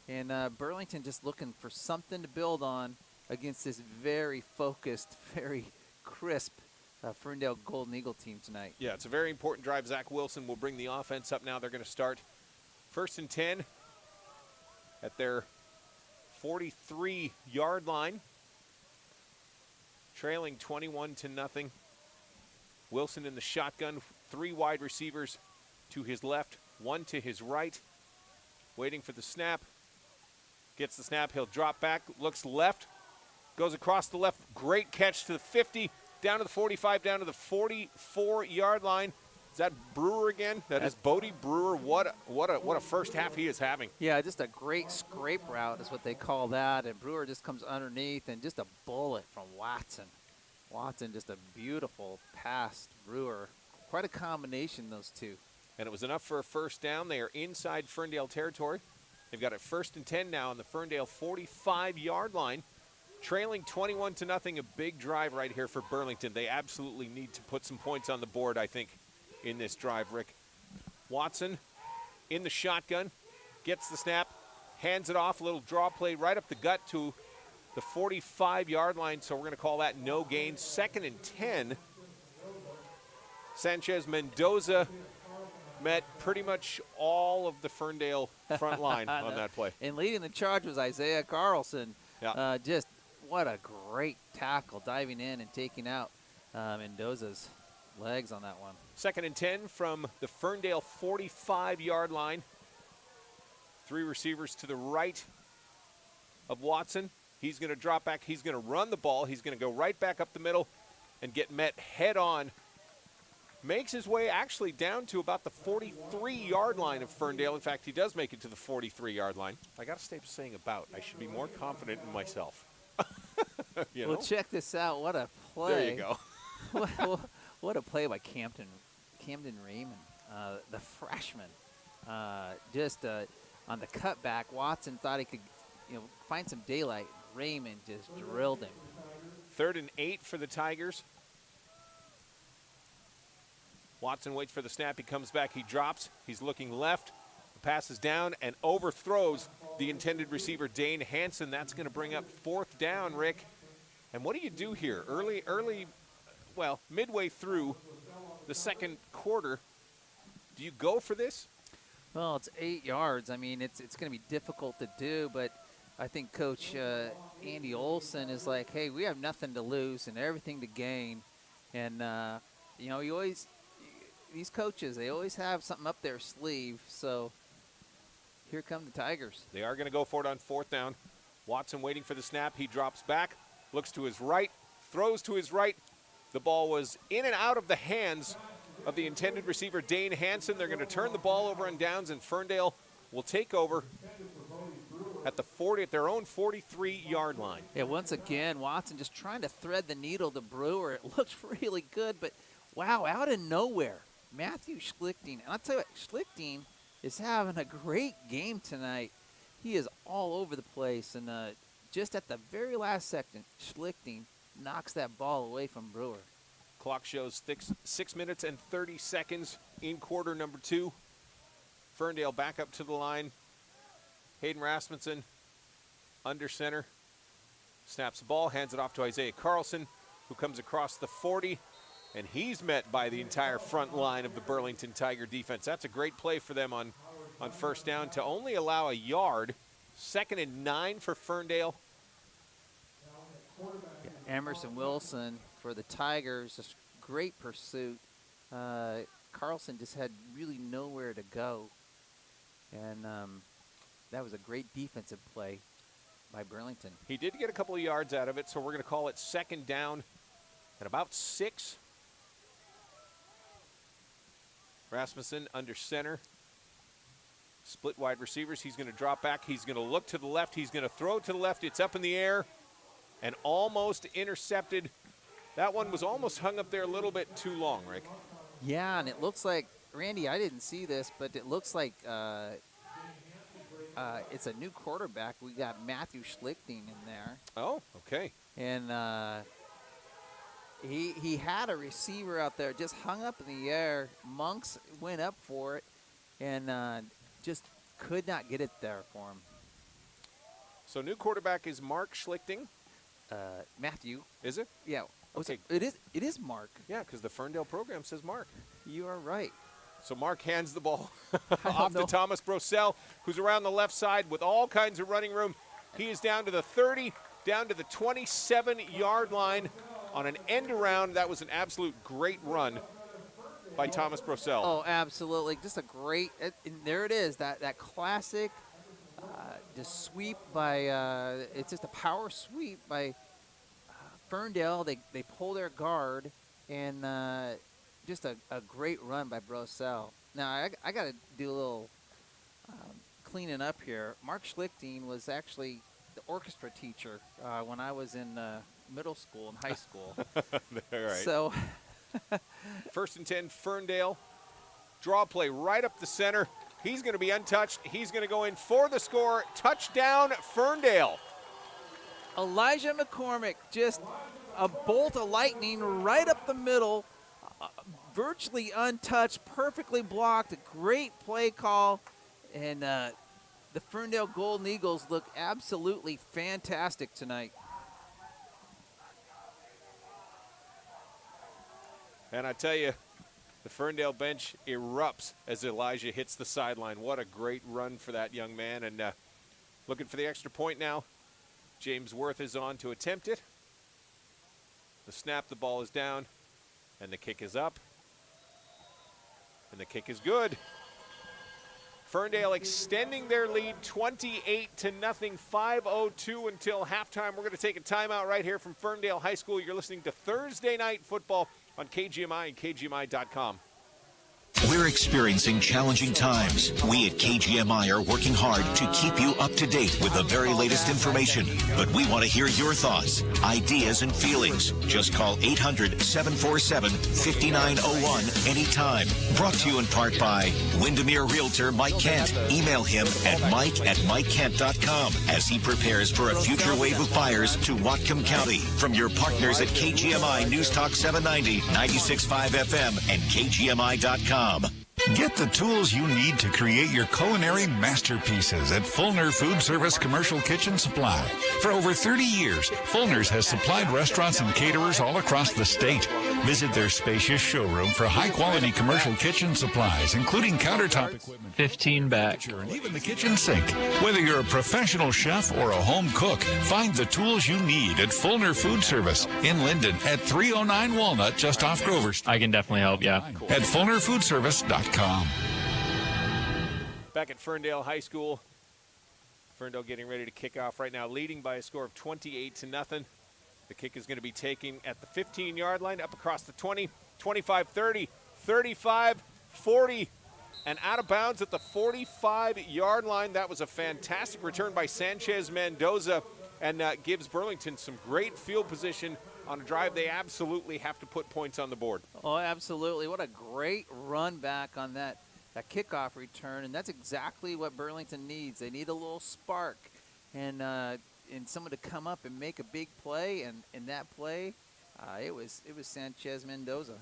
And Burlington just looking for something to build on against this very focused, very crisp Ferndale Golden Eagle team tonight. Yeah, it's a very important drive. Zach Wilson will bring the offense up now. They're going to start 1st and 10 at their 43-yard line. Trailing 21-0. Wilson in the shotgun, 3 wide receivers to his left, 1 to his right. Waiting for the snap. Gets the snap, he'll drop back, looks left, goes across the left. Great catch to the 50, down to the 45, down to the 44-yard line. Is that Brewer again? That is Bodie Brewer. What a first half he is having. Yeah, just a great scrape route is what they call that. And Brewer just comes underneath and just a bullet from Watson. Watson, just a beautiful pass to Brewer. quite a combination, those two. And it was enough for a first down. They are inside Ferndale territory. They've got it 1st and 10 now on the Ferndale 45-yard line. Trailing 21-0, a big drive right here for Burlington. They absolutely need to put some points on the board, I think, in this drive, Rick. Watson in the shotgun, gets the snap, hands it off, a little draw play right up the gut to the 45-yard line, so we're going to call that no gain. 2nd and 10. Sanchez Mendoza met pretty much all of the Ferndale front line on that play. And leading the charge was Isaiah Carlson. Yeah. Just what a great tackle, diving in and taking out Mendoza's legs on that one. 2nd and 10 from the Ferndale 45-yard line. 3 receivers to the right of Watson. He's going to drop back. He's going to run the ball. He's going to go right back up the middle and get met head on. Makes his way actually down to about the 43-yard line of Ferndale. In fact, he does make it to the 43-yard line. I got to stop saying about. I should be more confident in myself. Well, check this out. What a play. There you go. what a play by Camden Raymond, the freshman. Just on the cutback, Watson thought he could find some daylight. Raymond just drilled him. 3rd and 8 for the Tigers. Watson waits for the snap. He comes back. He drops. He's looking left. The pass is down and overthrows the intended receiver, Dane Hansen. That's going to bring up 4th down, Rick. And what do you do here? Midway through the second quarter, do you go for this? Well, it's 8 yards. I mean, it's going to be difficult to do, but I think Coach Andy Olson is like, hey, we have nothing to lose and everything to gain. And, these coaches, they always have something up their sleeve. So here come the Tigers. They are going to go for it on 4th down. Watson waiting for the snap. He drops back, looks to his right, throws to his right. The ball was in and out of the hands of the intended receiver, Dane Hansen. They're going to turn the ball over on downs, and Ferndale will take over at their own 43-yard line. Yeah, once again, Watson just trying to thread the needle to Brewer. It looks really good, but wow, out of nowhere, Matthew Schlichting. And I'll tell you what, Schlichting is having a great game tonight. He is all over the place, and just at the very last second, Schlichting knocks that ball away from Brewer. Clock shows 6 minutes and 30 seconds in quarter number 2. Ferndale back up to the line. Hayden Rasmussen under center. Snaps the ball, hands it off to Isaiah Carlson, who comes across the 40. And he's met by the entire front line of the Burlington Tiger defense. That's a great play for them on 1st down to only allow a yard. 2nd and 9 for Ferndale. Yeah, Emerson Wilson for the Tigers, just great pursuit. Carlson just had really nowhere to go. And that was a great defensive play by Burlington. He did get a couple of yards out of it, so we're going to call it 2nd down at about 6. Rasmussen under center. Split wide receivers. He's going to drop back. He's going to look to the left. He's going to throw to the left. It's up in the air and almost intercepted. That one was almost hung up there a little bit too long, Rick. Yeah, and it looks like, Randy, I didn't see this, but it looks like it's a new quarterback. We got Matthew Schlichting in there. Oh, okay. And he had a receiver out there, just hung up in the air. Monks went up for it and just could not get it there for him. So new quarterback is Mark Schlichting. Matthew. Is it? Yeah. Okay. It is Mark. Yeah, because the Ferndale program says Mark. You are right. So Mark hands the ball off to Thomas Brosell, who's around the left side with all kinds of running room. He is down to the 30, down to the 27-yard line on an end around. That was an absolute great run by Thomas Brosell. Oh, absolutely. Just a great, and there it is, that classic just sweep by, it's just a power sweep by Ferndale. They pull their guard, and just a great run by Brosell. Now, I got to do a little cleaning up here. Mark Schlichting was actually the orchestra teacher when I was in middle school and high school. All right. So First and 10, Ferndale. Draw play right up the center. He's going to be untouched. He's going to go in for the score. Touchdown, Ferndale. Elijah McCormick, just a bolt of lightning right up the middle, virtually untouched, perfectly blocked, a great play call, and the Ferndale Golden Eagles look absolutely fantastic tonight. And I tell you, the Ferndale bench erupts as Elijah hits the sideline. What a great run for that young man. And looking for the extra point now. James Worth is on to attempt it. The snap, the ball is down, and the kick is up. And the kick is good. Ferndale extending their lead 28-0, 5:02 until halftime. We're going to take a timeout right here from Ferndale High School. You're listening to Thursday Night Football on KGMI and KGMI.com. We're experiencing challenging times. We at KGMI are working hard to keep you up to date with the very latest information. But we want to hear your thoughts, ideas, and feelings. Just call 800-747-5901 anytime. Brought to you in part by Windermere Realtor Mike Kent. Email him at mike@mikekent.com as he prepares for a future wave of buyers to Whatcom County. From your partners at KGMI News Talk 790, 96.5 FM, and KGMI.com. Get the tools you need to create your culinary masterpieces at Fulner Food Service Commercial Kitchen Supply. For over 30 years, Fulner's has supplied restaurants and caterers all across the state. Visit their spacious showroom for high-quality commercial kitchen supplies, including countertop equipment, 15 back, and even the kitchen sink. Whether you're a professional chef or a home cook, find the tools you need at Fulner Food Service in Linden at 309 Walnut, just off Grover Street. I can definitely help, yeah. At FulnerFoodService.com. Back at Ferndale High School. Ferndale getting ready to kick off right now, leading by a score of 28-0. The kick is going to be taken at the 15-yard line, up across the 20, 25-30, 35-40, and out of bounds at the 45-yard line. That was a fantastic return by Sanchez Mendoza, and gives Burlington some great field position on a drive they absolutely have to put points on the board. Oh, absolutely. What a great run back on that kickoff return, and that's exactly what Burlington needs. They need a little spark and someone to come up and make a big play, and in that play, it was Sanchez Mendoza.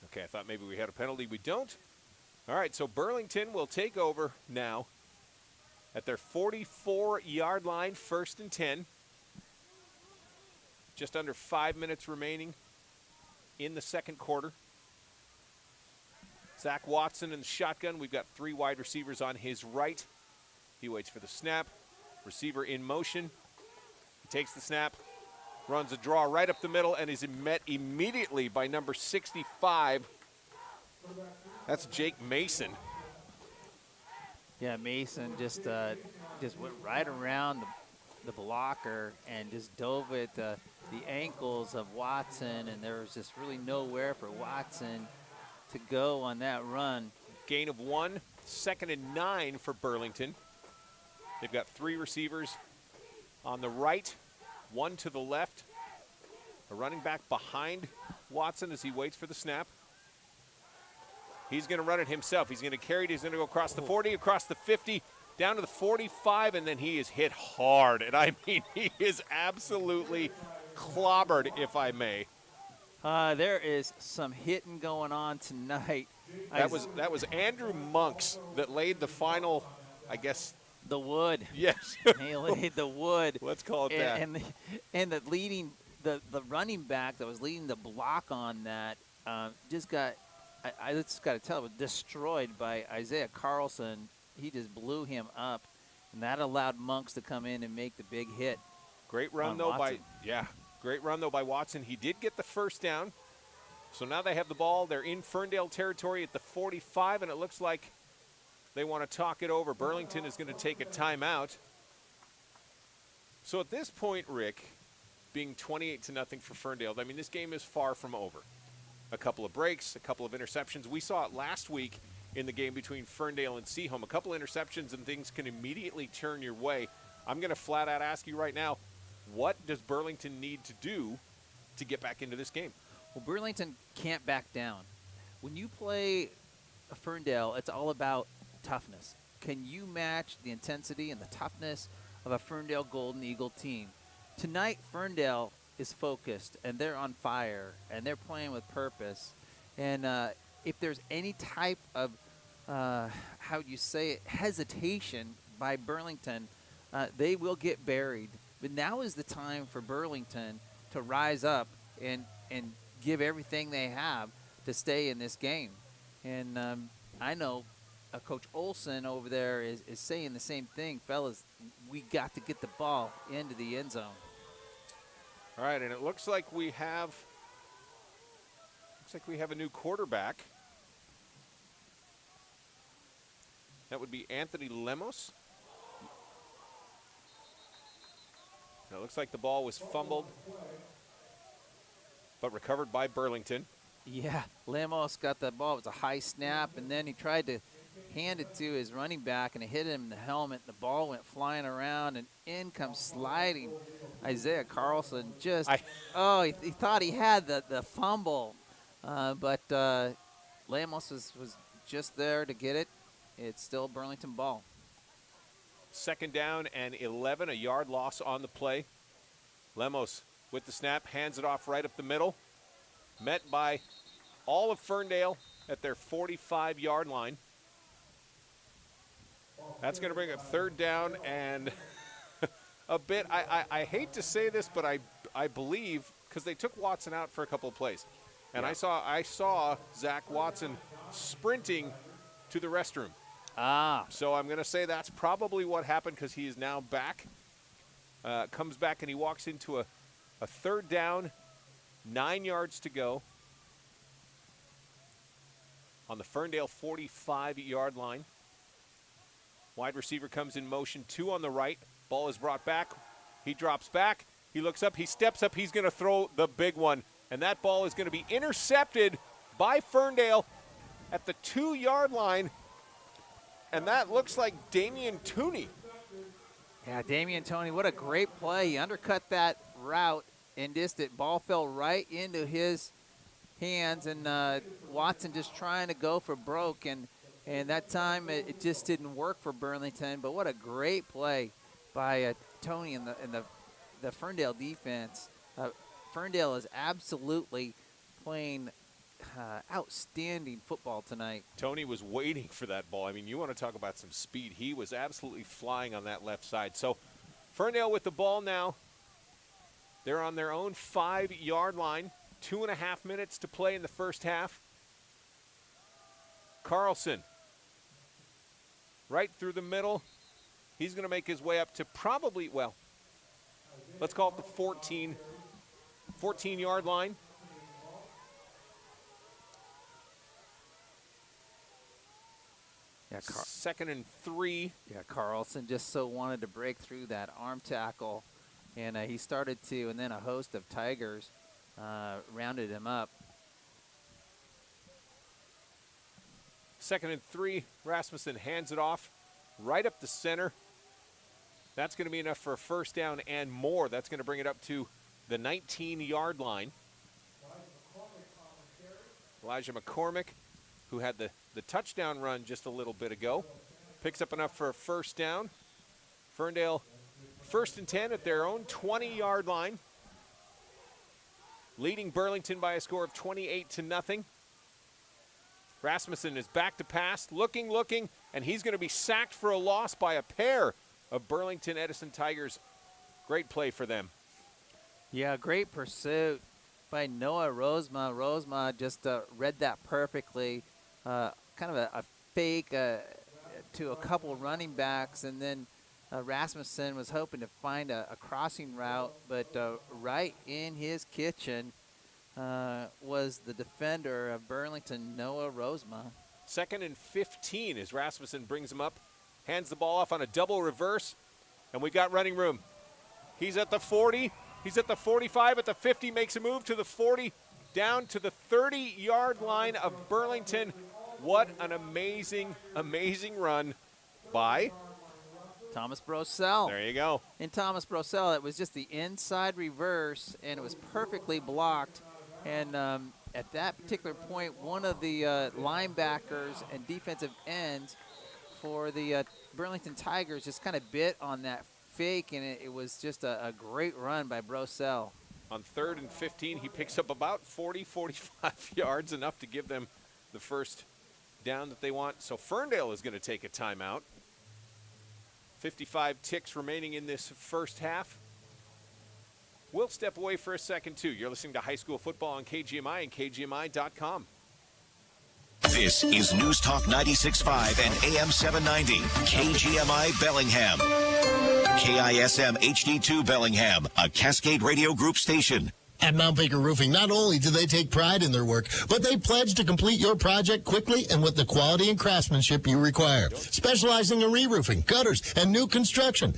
Okay, I thought maybe we had a penalty. We don't. All right, so Burlington will take over now at their 44-yard line, 1st and 10. Just under 5 minutes remaining in the second quarter. Zach Watson in the shotgun. We've got 3 wide receivers on his right. He waits for the snap. Receiver in motion. He takes the snap, runs a draw right up the middle, and is met immediately by number 65. That's Jake Mason. Yeah, Mason just went right around the blocker and just dove at the ankles of Watson, and there was just really nowhere for Watson to go on that run. Gain of 1, 2nd and 9 for Burlington. They've got 3 receivers on the right, 1 to the left. A running back behind Watson as he waits for the snap. He's going to run it himself. He's going to carry it. He's going to go across the 40, across the 50, down to the 45, and then he is hit hard. And I mean, he is absolutely clobbered, if I may. There is some hitting going on tonight. That was Andrew Monks that laid the final, I guess. The wood. Yes. He laid the wood. Let's call it that. And the running back that was leading the block on that just got, I just got to tell you, destroyed by Isaiah Carlson. He just blew him up, and that allowed Monks to come in and make the big hit. Great run though by Watson. He did get the first down. So now they have the ball. They're in Ferndale territory at the 45, and it looks like they want to talk it over. Burlington is going to take a timeout. So at this point, Rick, being 28-0 for Ferndale, I mean, this game is far from over. A couple of breaks, a couple of interceptions. We saw it last week in the game between Ferndale and Seaholm. A couple of interceptions and things can immediately turn your way. I'm going to flat out ask you right now, what does Burlington need to do to get back into this game. Well, Burlington can't back down. When you play Ferndale, it's all about toughness. Can you match the intensity and the toughness of a Ferndale Golden Eagle team? Tonight, Ferndale is focused, and they're on fire, and they're playing with purpose. And if there's any type of, how do you say it, hesitation by Burlington, they will get buried. But now is the time for Burlington to rise up and give everything they have to stay in this game. And I know Coach Olson over there is saying the same thing. Fellas, we got to get the ball into the end zone. All right, and it looks like we have a new quarterback. That would be Anthony Lemos. Now, it looks like the ball was fumbled, but recovered by Burlington. Yeah, Lemos got that ball. It was a high snap, and then he tried to hand it to his running back, and it hit him in the helmet. The ball went flying around, and in comes sliding Isaiah Carlson. He thought he had the fumble, but Lemos was just there to get it. It's still Burlington ball. 2nd down and 11, a yard loss on the play. Lemos with the snap, hands it off right up the middle. Met by all of Ferndale at their 45-yard line. That's going to bring up 3rd down and a bit. I hate to say this, but I believe, because they took Watson out for a couple of plays. And yeah. I saw Zach Watson sprinting to the restroom. So I'm going to say that's probably what happened, because he is now back. Comes back and he walks into a 3rd down, 9 yards to go on the Ferndale 45-yard line. Wide receiver comes in motion, 2 on the right. Ball is brought back. He drops back. He looks up. He steps up. He's going to throw the big one. And that ball is going to be intercepted by Ferndale at the 2-yard line. And that looks like Damian Tooney. Yeah, Damian Tooney, what a great play. He undercut that route and ball fell right into his hands, and Watson just trying to go for broke, and that time it just didn't work for Burlington. But what a great play by Tooney and the Ferndale defense. Ferndale is absolutely playing outstanding football tonight. Tooney was waiting for that ball. I mean, you want to talk about some speed. He was absolutely flying on that left side. So Ferndale with the ball now. They're on their own 5-yard line. 2.5 minutes to play in the first half. Carlson right through the middle. He's going to make his way up to probably, well, let's call it the 14-yard line. Yeah, 2nd and 3. Yeah, Carlson just so wanted to break through that arm tackle, and he started to, and then a host of Tigers rounded him up. 2nd and 3, Rasmussen hands it off right up the center. That's going to be enough for a 1st down and more. That's going to bring it up to the 19-yard line. Elijah McCormick, who had the touchdown run just a little bit ago, picks up enough for a 1st down. Ferndale 1st and 10 at their own 20-yard line, leading Burlington by a score of 28-0. Rasmussen is back to pass, looking, and he's going to be sacked for a loss by a pair of Burlington Edison Tigers. Great play for them. Yeah, great pursuit by Noah Rosema. Rosema just read that perfectly. Kind of a fake to a couple running backs, and then Rasmussen was hoping to find a crossing route, but right in his kitchen was the defender of Burlington, Noah Rosema. 2nd and 15 as Rasmussen brings him up, hands the ball off on a double reverse, and we got running room. He's at the 40, he's at the 45, at the 50, makes a move to the 40, down to the 30-yard line of Burlington. What an amazing, amazing run by Thomas Brosell. There you go. In Thomas Brosell, it was just the inside reverse, and it was perfectly blocked. And at that particular point, one of the linebackers and defensive ends for the Burlington Tigers just kind of bit on that fake, and it was just a great run by Brosell. On 3rd and 15, he picks up about 40, 45 yards, enough to give them the first down that they want. So Ferndale is going to take a timeout. 55 ticks remaining in this first half. We'll step away for a second, too. You're listening to High School Football on KGMI and KGMI.com. This is News Talk 96.5 and AM 790, KGMI Bellingham. KISM HD2 Bellingham, a Cascade Radio Group station. At Mount Baker Roofing, not only do they take pride in their work, but they pledge to complete your project quickly and with the quality and craftsmanship you require. Specializing in re-roofing, gutters, and new construction.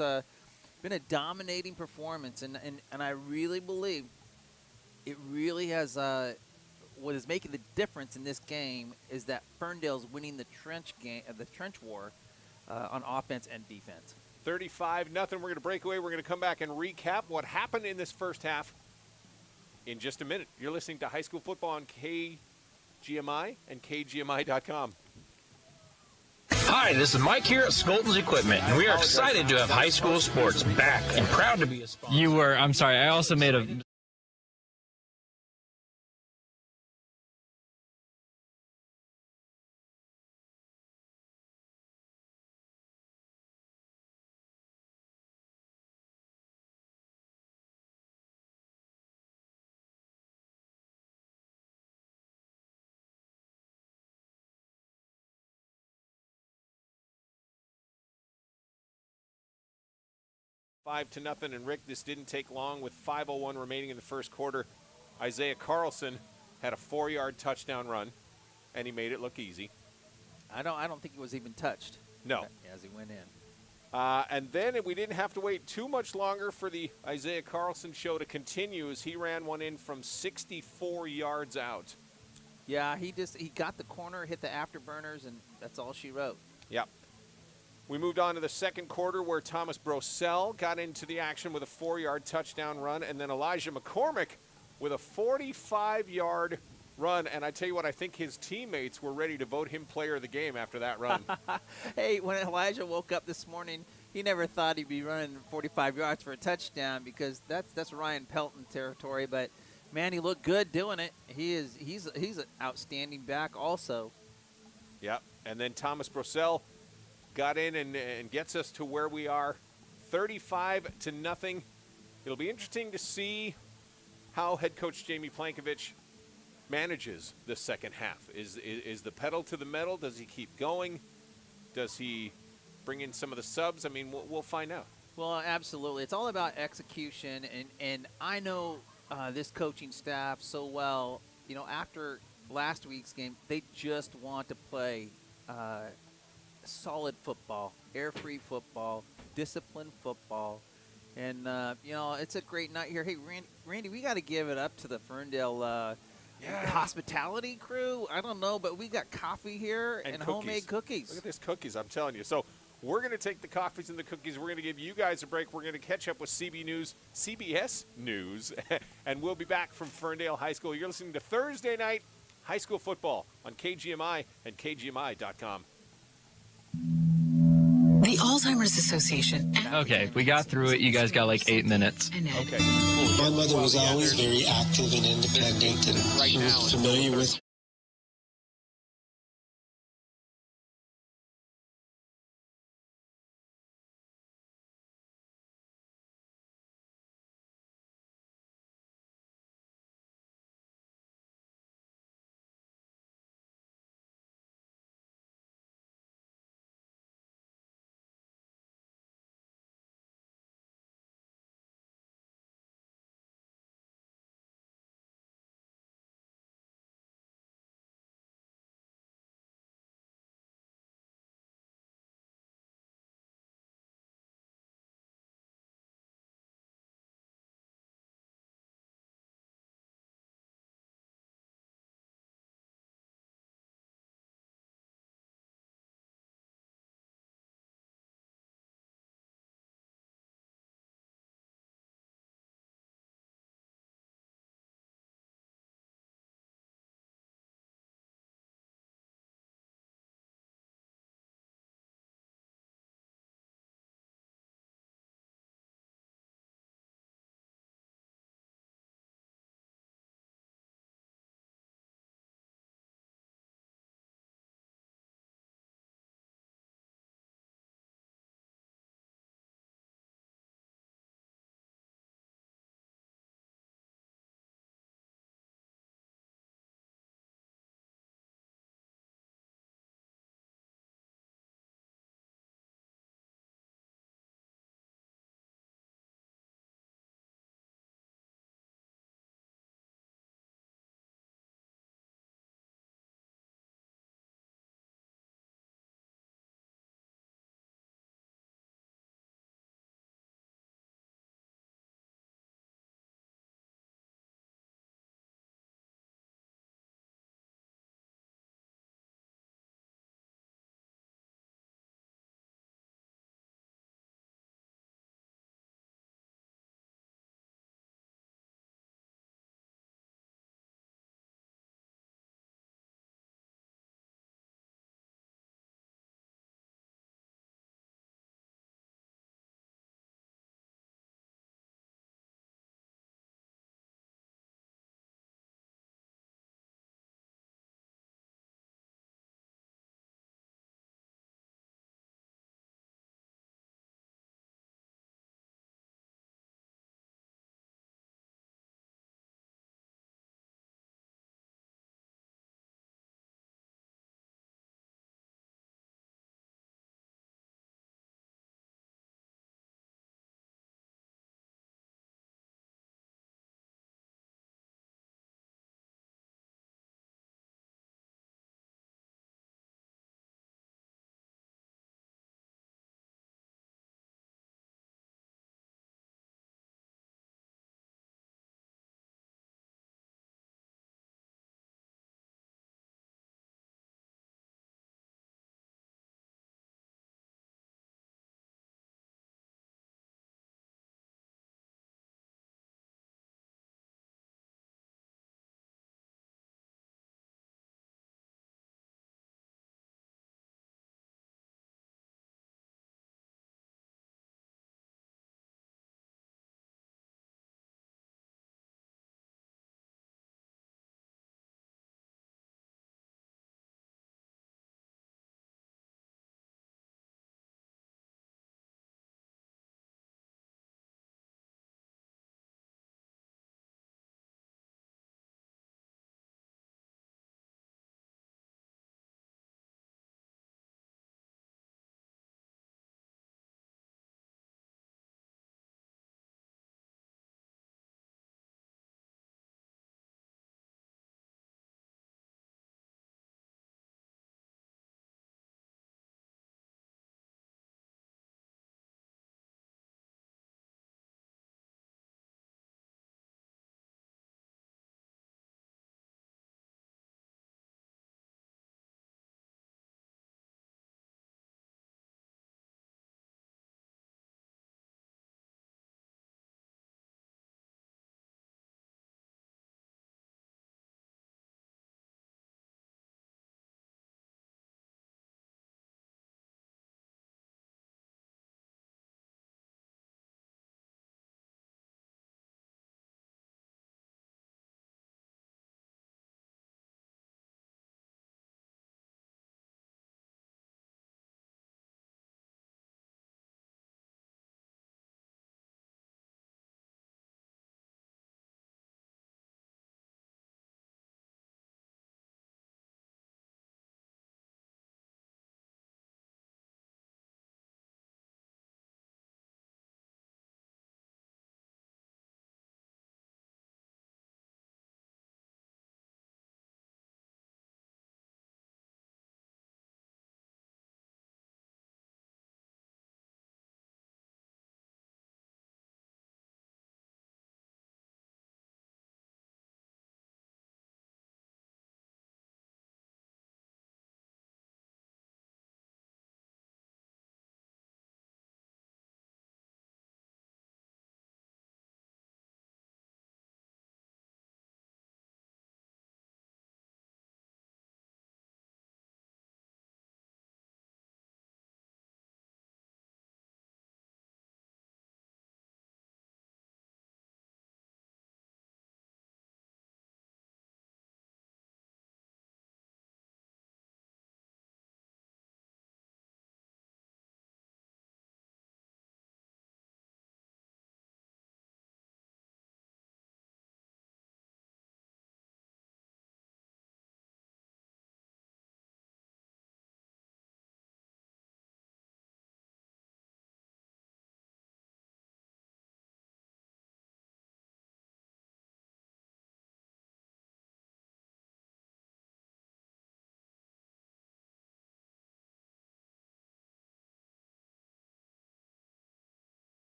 It's been a dominating performance, and I really believe it really has. What is making the difference in this game is that Ferndale's winning the trench game, the trench war, on offense and defense. 35-0. We're going to break away. We're going to come back and recap what happened in this first half in just a minute. You're listening to High School Football on KGMI and KGMI.com. Hi, this is Mike here at Skolton's Equipment, and we are excited to have high school sports back and proud to be a sponsor. I'm sorry, I also made a... Five to nothing, and Rick, this didn't take long with 5:01 remaining in the first quarter. Isaiah Carlson had a 4-yard touchdown run, and he made it look easy. I don't think he was even touched. No. As he went in. And then we didn't have to wait too much longer for the Isaiah Carlson show to continue as he ran one in from 64 yards out. Yeah, he got the corner, hit the afterburners, and that's all she wrote. Yep. We moved on to the second quarter where Thomas Brosell got into the action with a 4-yard touchdown run, and then Elijah McCormick with a 45-yard run. And I tell you what, I think his teammates were ready to vote him player of the game after that run. Hey, when Elijah woke up this morning, he never thought he'd be running 45 yards for a touchdown because that's Ryan Pelton territory. But, man, he looked good doing it. He's an outstanding back also. Yep. And then Thomas Brosell got in and gets us to where we are, 35-0. It'll be interesting to see how head coach Jamie Plankovich manages the second half. Is the pedal to the metal? Does he keep going? Does he bring in some of the subs? I mean, we'll find out. Well, absolutely. It's all about execution, and I know this coaching staff so well. You know, after last week's game, they just want to play solid football, air-free football, disciplined football. And, you know, it's a great night here. Hey, Randy, we got to give it up to the Ferndale hospitality crew. I don't know, but we got coffee here and homemade cookies. Look at these cookies, I'm telling you. So We're going to take the coffees and the cookies. We're going to give you guys a break. We're going to catch up with CBS News, and we'll be back from Ferndale High School. You're listening to Thursday Night High School Football on KGMI and KGMI.com. The Alzheimer's Association. Okay, we got through it. You guys got like 8 minutes. Okay. My mother was always very active and independent, and she was familiar with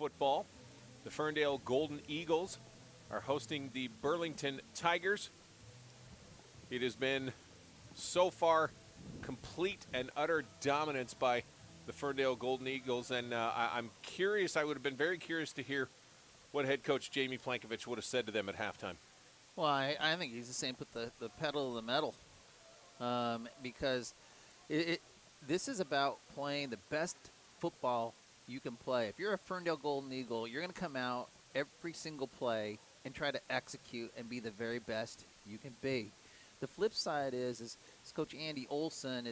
football. The Ferndale Golden Eagles are hosting the Burlington Tigers. It has been so far complete and utter dominance by the Ferndale Golden Eagles, and I'm curious, I would have been very curious to hear what head coach Jamie Plankovich would have said to them at halftime. Well, I think he's the same, put the pedal to the metal, because this is about playing the best football you can play. If you're a Ferndale Golden Eagle, you're going to come out every single play and try to execute and be the very best you can be. The flip side is Coach Andy Olson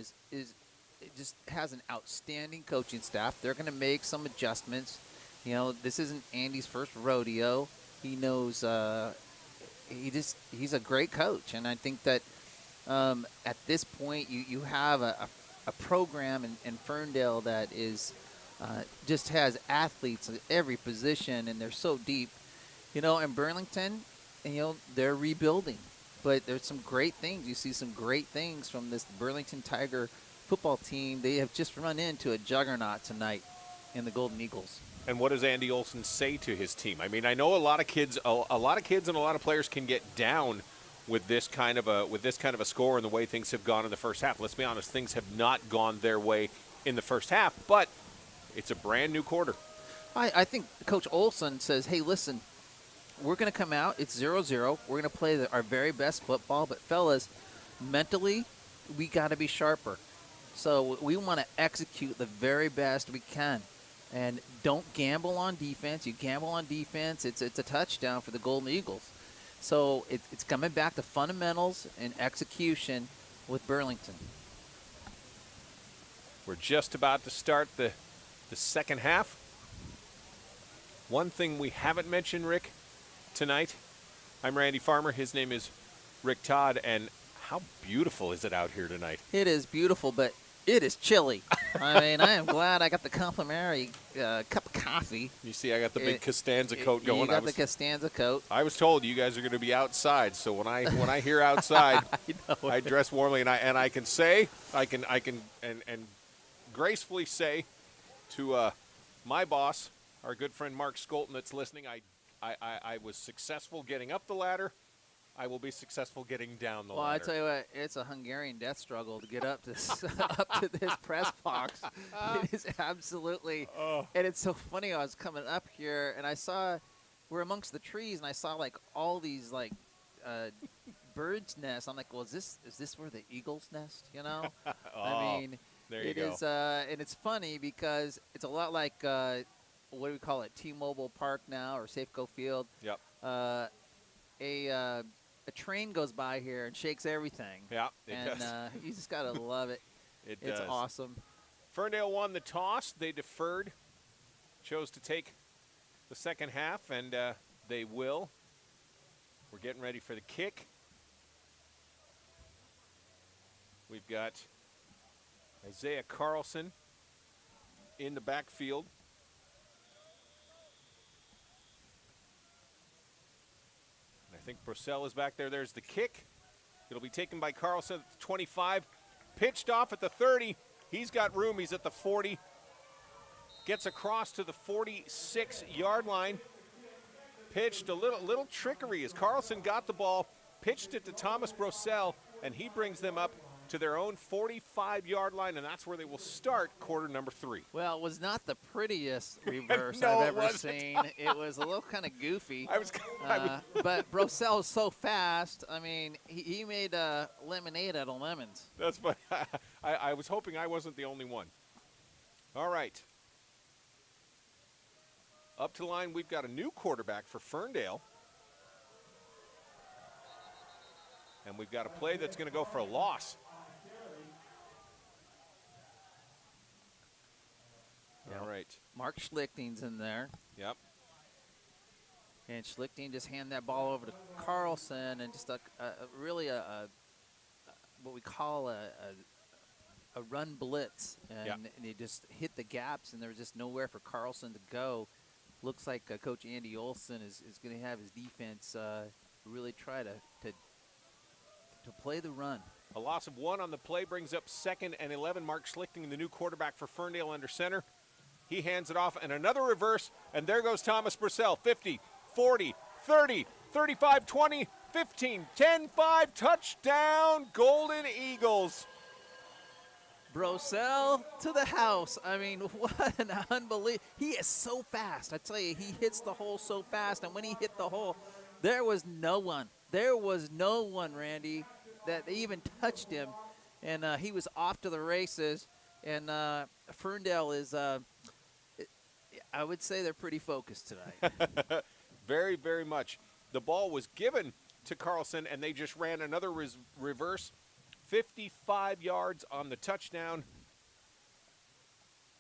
just has an outstanding coaching staff. They're going to make some adjustments. You know, this isn't Andy's first rodeo. He knows he's a great coach, and I think that at this point you have a program in Ferndale that is just has athletes at every position, and they're so deep. You know, in Burlington, they're rebuilding, but there's some great things. You see some great things from this Burlington Tiger football team. They have just run into a juggernaut tonight in the Golden Eagles. And what does Andy Olson say to his team? I mean, I know a lot of kids and a lot of players can get down with this kind of a score and the way things have gone in the first half. Let's be honest, things have not gone their way in the first half, but it's a brand new quarter. I think Coach Olson says, hey, listen, we're going to come out. It's 0-0. We're going to play our very best football. But, fellas, mentally, we got to be sharper. So we want to execute the very best we can. And don't gamble on defense. You gamble on defense, it's a touchdown for the Golden Eagles. So it's coming back to fundamentals and execution with Burlington. We're just about to start the second half. One thing we haven't mentioned, Rick, tonight. I'm Randy Farmer. His name is Rick Todd. And how beautiful is it out here tonight? It is beautiful, but it is chilly. I mean, I am glad I got the complimentary cup of coffee. You see, I got the big Costanza coat going. You got the Costanza coat. I was told you guys are going to be outside, so when I hear outside, I dress warmly, and I can say I can gracefully say to my boss, our good friend Mark Skolton, that's listening, I was successful getting up the ladder. I will be successful getting down the ladder. Well, I tell you what, it's a Hungarian death struggle to get up to up to this press box. It is absolutely, and it's so funny. I was coming up here, and I saw we're amongst the trees, and I saw like all these like birds' nests. I'm like, well, is this where the eagles nest? You know? I mean, there you it go. is, and it's funny because it's a lot like what do we call it? T-Mobile Park now, or Safeco Field. Yep. A train goes by here and shakes everything. Yeah, and you just gotta love it. It's awesome. Ferndale won the toss. They deferred, chose to take the second half, and they will. We're getting ready for the kick. We've got Isaiah Carlson in the backfield. I think Brosell is back there. There's the kick. It'll be taken by Carlson at the 25. Pitched off at the 30. He's got room. He's at the 40. Gets across to the 46-yard line. Pitched a little trickery as Carlson got the ball, pitched it to Thomas Brosell, and he brings them up to their own 45-yard line, and that's where they will start quarter number 3. Well, it was not the prettiest reverse No, I've ever seen. It was a little kind of goofy. But Brosell is so fast. I mean, he made lemonade out of lemons. That's funny. I was hoping I wasn't the only one. All right. Up to the line, we've got a new quarterback for Ferndale. And we've got a play that's going to go for a loss. All right. Mark Schlichting's in there. Yep. And Schlichting just hand that ball over to Carlson, and just really what we call a run blitz. And they just hit the gaps, and there was just nowhere for Carlson to go. Looks like Coach Andy Olson is going to have his defense really try to play the run. A loss of 1 on the play brings up 2nd and 11. Mark Schlichting, the new quarterback for Ferndale, under center. He hands it off, and another reverse, and there goes Thomas Purcell. 50, 40, 30, 35, 20, 15, 10, 5, touchdown, Golden Eagles. Brosell to the house. I mean, what an unbelievable. He is so fast. I tell you, he hits the hole so fast. And when he hit the hole, there was no one. There was no one, Randy, that even touched him. And he was off to the races. And Ferndale is, I would say they're pretty focused tonight. Very, very much. The ball was given to Carlson, and they just ran another reverse. 55 yards on the touchdown.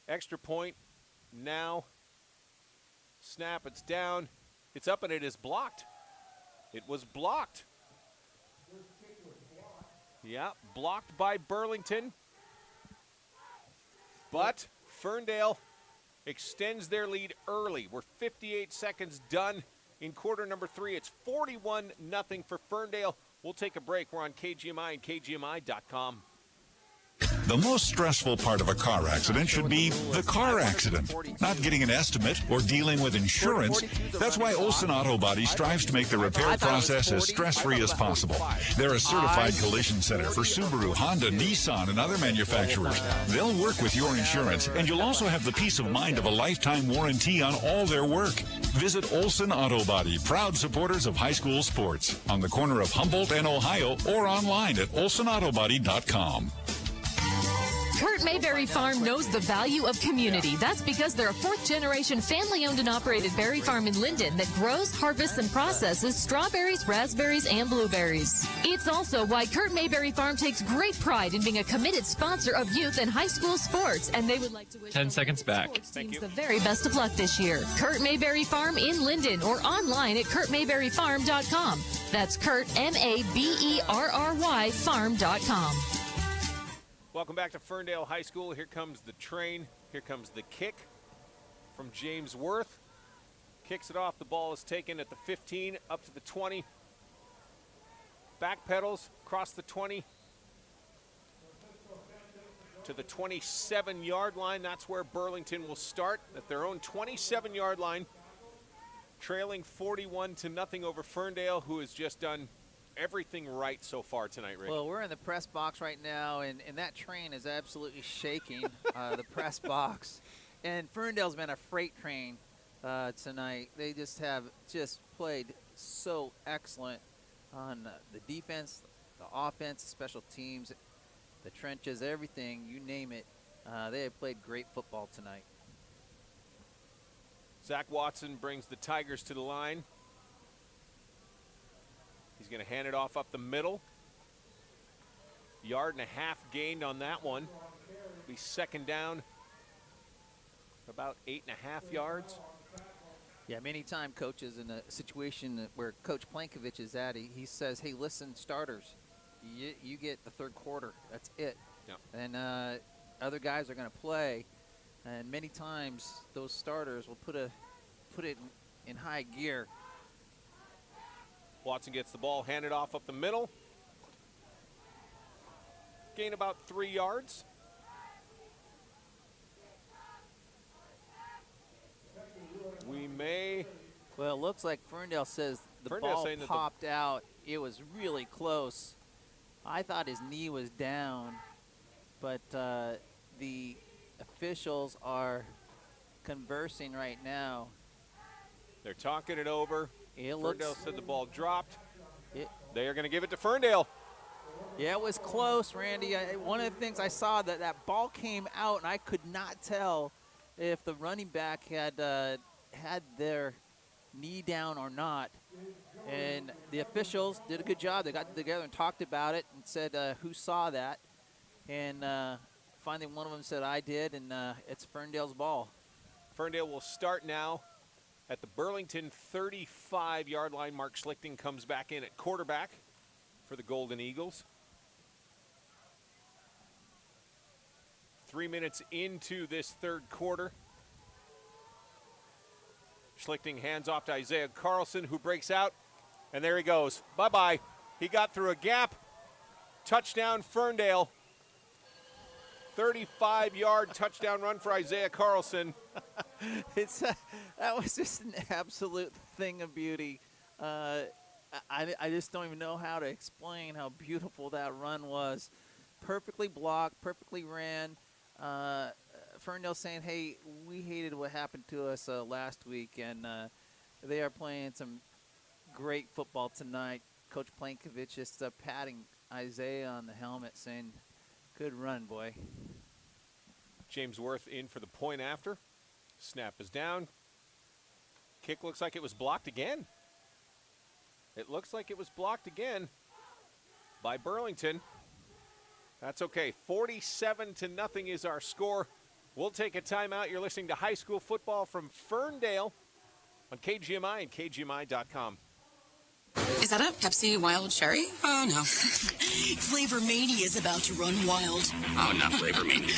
Extra point now. Snap, it's down. It's up, and it is blocked. It was blocked. Yeah, blocked by Burlington. But Ferndale extends their lead early. We're 58 seconds done in quarter number 3. It's 41-0 for Ferndale. We'll take a break. We're on KGMI and KGMI.com. The most stressful part of a car accident should be the car accident, not getting an estimate or dealing with insurance. That's why Olson Auto Body strives to make the repair process as stress-free as possible. They're a certified collision center for Subaru, Honda, Nissan, and other manufacturers. They'll work with your insurance, and you'll also have the peace of mind of a lifetime warranty on all their work. Visit Olson Auto Body, proud supporters of high school sports, on the corner of Humboldt and Ohio, or online at olsonautobody.com. Kurt Mayberry Farm knows the value of community. That's because they're a fourth-generation family-owned and operated berry farm in Linden that grows, harvests, and processes strawberries, raspberries, and blueberries. It's also why Kurt Mayberry Farm takes great pride in being a committed sponsor of youth and high school sports, and they would like to wish 10 seconds back. sports teams the very best of luck this year. Kurt Mayberry Farm in Linden, or online at kurtmayberryfarm.com. That's Kurt, M-A-B-E-R-R-Y, farm.com. Welcome back to Ferndale High School. Here comes the train. Here comes the kick from James Worth. Kicks it off. The ball is taken at the 15, up to the 20. Back pedals, across the 20 to the 27-yard line. That's where Burlington will start, at their own 27-yard line, trailing 41-0 over Ferndale, who has just done everything right so far tonight, Rick. Well, we're in the press box right now, and that train is absolutely shaking, the press box. And Ferndale's been a freight train tonight. They just played so excellent on the defense, the offense, special teams, the trenches, everything, you name it. They have played great football tonight. Zach Watson brings the Tigers to the line. He's going to hand it off up the middle. 1.5 yards gained on that one. Be second down, about 8.5 yards. Yeah, many times coaches in a situation where Coach Plankovich is at, he says, hey, listen, starters, you get the third quarter. That's it. Yeah. And other guys are going to play. And many times those starters will put it in high gear. Watson gets the ball, handed off up the middle. Gain about 3 yards. We may. Well, it looks like Ferndale says the ball popped out. It was really close. I thought his knee was down, but the officials are conversing right now. They're talking it over. Ferndale said the ball dropped. They are going to give it to Ferndale. Yeah, it was close, Randy. One of the things I saw, that ball came out, and I could not tell if the running back had their knee down or not. And the officials did a good job. They got together and talked about it and said who saw that. And finally one of them said I did, and it's Ferndale's ball. Ferndale will start now at the Burlington 35-yard line. Mark Schlichting comes back in at quarterback for the Golden Eagles. 3 minutes into this third quarter. Schlichting hands off to Isaiah Carlson, who breaks out, and there he goes. Bye-bye. He got through a gap. Touchdown, Ferndale. 35-yard touchdown run for Isaiah Carlson. That was just an absolute thing of beauty. I just don't even know how to explain how beautiful that run was. Perfectly blocked, perfectly ran. Ferndale saying, hey, we hated what happened to us last week, and they are playing some great football tonight. Coach Plankovich just patting Isaiah on the helmet saying, good run, boy. James Worth in for the point after. Snap is down. Kick looks like it was blocked again. It looks like it was blocked again by Burlington. That's okay. 47-0 is our score. We'll take a timeout. You're listening to high school football from Ferndale on KGMI and KGMI.com. Is that a Pepsi Wild Cherry? Oh, no. Flavor Mania is about to run wild. Oh, not Flavor Mania.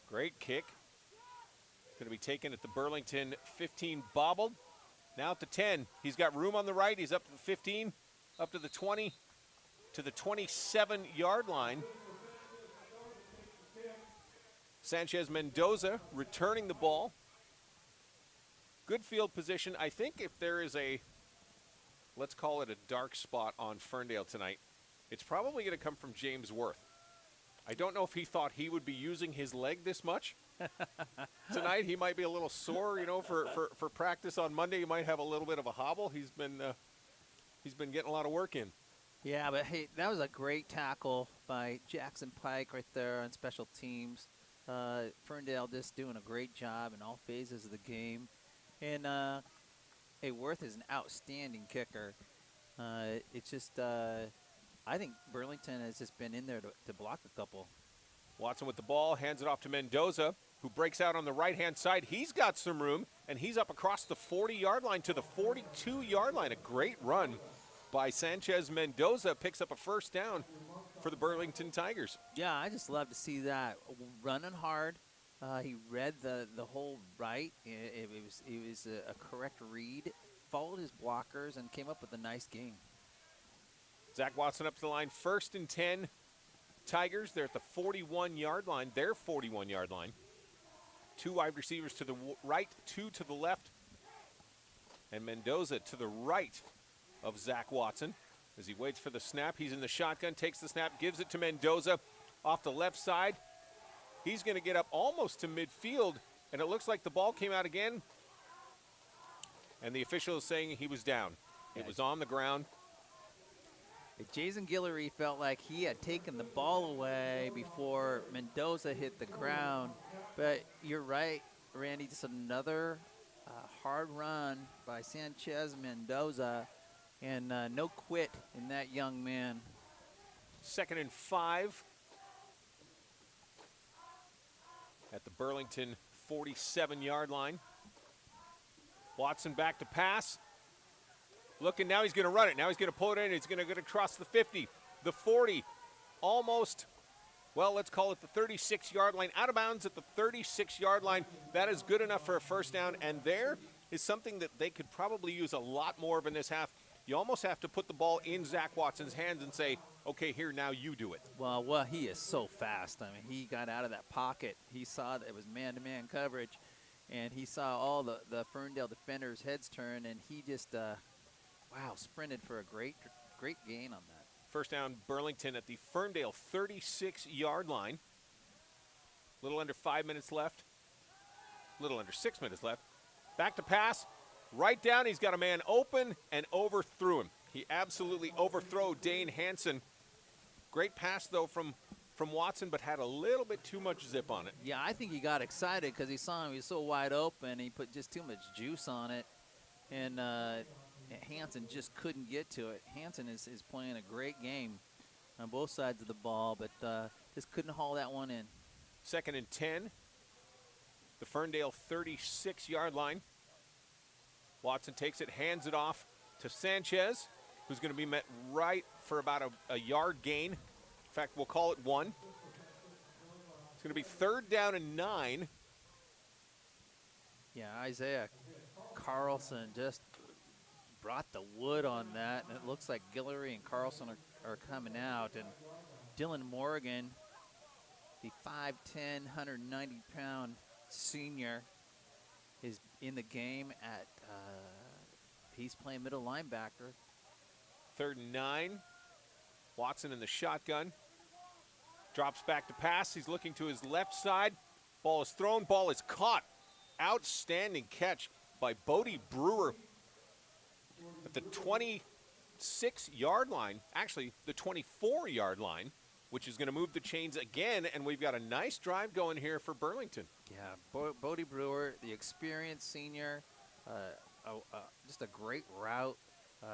Great kick. Going to be taken at the Burlington 15, bobbled. Now at the 10. He's got room on the right. He's up to the 15, up to the 20, to the 27-yard line. Sanchez Mendoza returning the ball. Good field position. I think if there is a, let's call it a dark spot on Ferndale tonight, it's probably going to come from James Worth. I don't know if he thought he would be using his leg this much. Tonight he might be a little sore, you know, for practice on Monday. He might have a little bit of a hobble. He's been getting a lot of work in. Yeah, but hey, that was a great tackle by Jackson Pike right there on special teams. Ferndale just doing a great job in all phases of the game. And hey, Worth is an outstanding kicker. It's just I think Burlington has just been in there to block a couple. Watson with the ball, hands it off to Mendoza, who breaks out on the right-hand side. He's got some room, and he's up across the 40-yard line to the 42-yard line. A great run by Sanchez Mendoza, picks up a first down for the Burlington Tigers. Yeah, I just love to see that. Running hard. He read the whole right. It was a correct read, followed his blockers, and came up with a nice game. Zach Watson up to the line, 1st and 10. Tigers, they're at the 41-yard line, their 41-yard line. 2 wide receivers to the right, 2 to the left. And Mendoza to the right of Zach Watson. As he waits for the snap, he's in the shotgun, takes the snap, gives it to Mendoza off the left side. He's going to get up almost to midfield, and it looks like the ball came out again. And the official is saying he was down. It was on the ground. Jason Guillory felt like he had taken the ball away before Mendoza hit the ground. But you're right, Randy, just another hard run by Sanchez Mendoza, and no quit in that young man. 2nd and 5 at the Burlington 47-yard line. Watson back to pass. Looking, now he's going to run it. Now he's going to pull it in. He's going to get across the 50, the 40, almost, well, let's call it the 36-yard line. Out of bounds at the 36-yard line. That is good enough for a first down. And there is something that they could probably use a lot more of in this half. You almost have to put the ball in Zach Watson's hands and say, okay, here, now you do it. Well, he is so fast. I mean, he got out of that pocket. He saw that it was man-to-man coverage, and he saw all the Ferndale defenders' heads turn, and he just sprinted for a great gain on that. First down, Burlington at the Ferndale 36-yard line. Little under 5 minutes left. Little under 6 minutes left. Back to pass. Right down. He's got a man open and overthrew him. He absolutely overthrew Dane Hansen. Great pass, though, from Watson, but had a little bit too much zip on it. Yeah, I think he got excited because he saw him. He was so wide open. He put just too much juice on it, and Hansen just couldn't get to it. Hansen is playing a great game on both sides of the ball, but just couldn't haul that one in. 2nd and 10. The Ferndale 36-yard line. Watson takes it, hands it off to Sanchez, who's going to be met right for about a yard gain. In fact, we'll call it 1. It's going to be 3rd down and 9. Yeah, Isaiah Carlson just brought the wood on that, and it looks like Guillory and Carlson are coming out. And Dylan Morgan, the 5'10", 190-pound senior, is in the game at he's playing middle linebacker. 3rd and 9. Watson in the shotgun. Drops back to pass. He's looking to his left side. Ball is thrown. Ball is caught. Outstanding catch by Bodie Brewer at the 26-yard line. Actually, the 24-yard line, which is going to move the chains again, and we've got a nice drive going here for Burlington. Yeah, Bodie Brewer, the experienced senior, just a great route.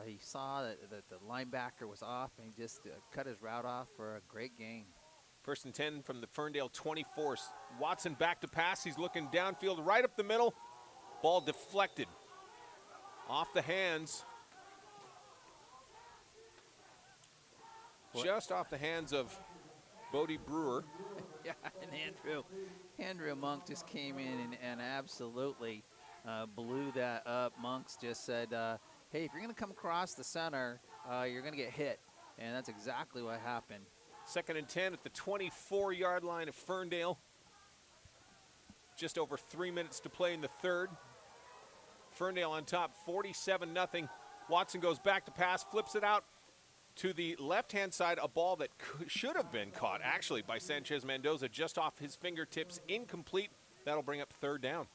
He saw that the linebacker was off, and he just cut his route off for a great gain. 1st and 10 from the Ferndale 24. Watson back to pass. He's looking downfield right up the middle. Ball deflected off the hands. Just off the hands of Bodie Brewer. Yeah, and Andrew Monk just came in and absolutely blew that up. Monks just said, hey, if you're going to come across the center, you're going to get hit. And that's exactly what happened. 2nd and 10 at the 24-yard line of Ferndale. Just over 3 minutes to play in the 3rd. Ferndale on top, 47-0. Watson goes back to pass, flips it out to the left-hand side, a ball that should have been caught, actually, by Sanchez Mendoza, just off his fingertips, incomplete. That'll bring up 3rd down.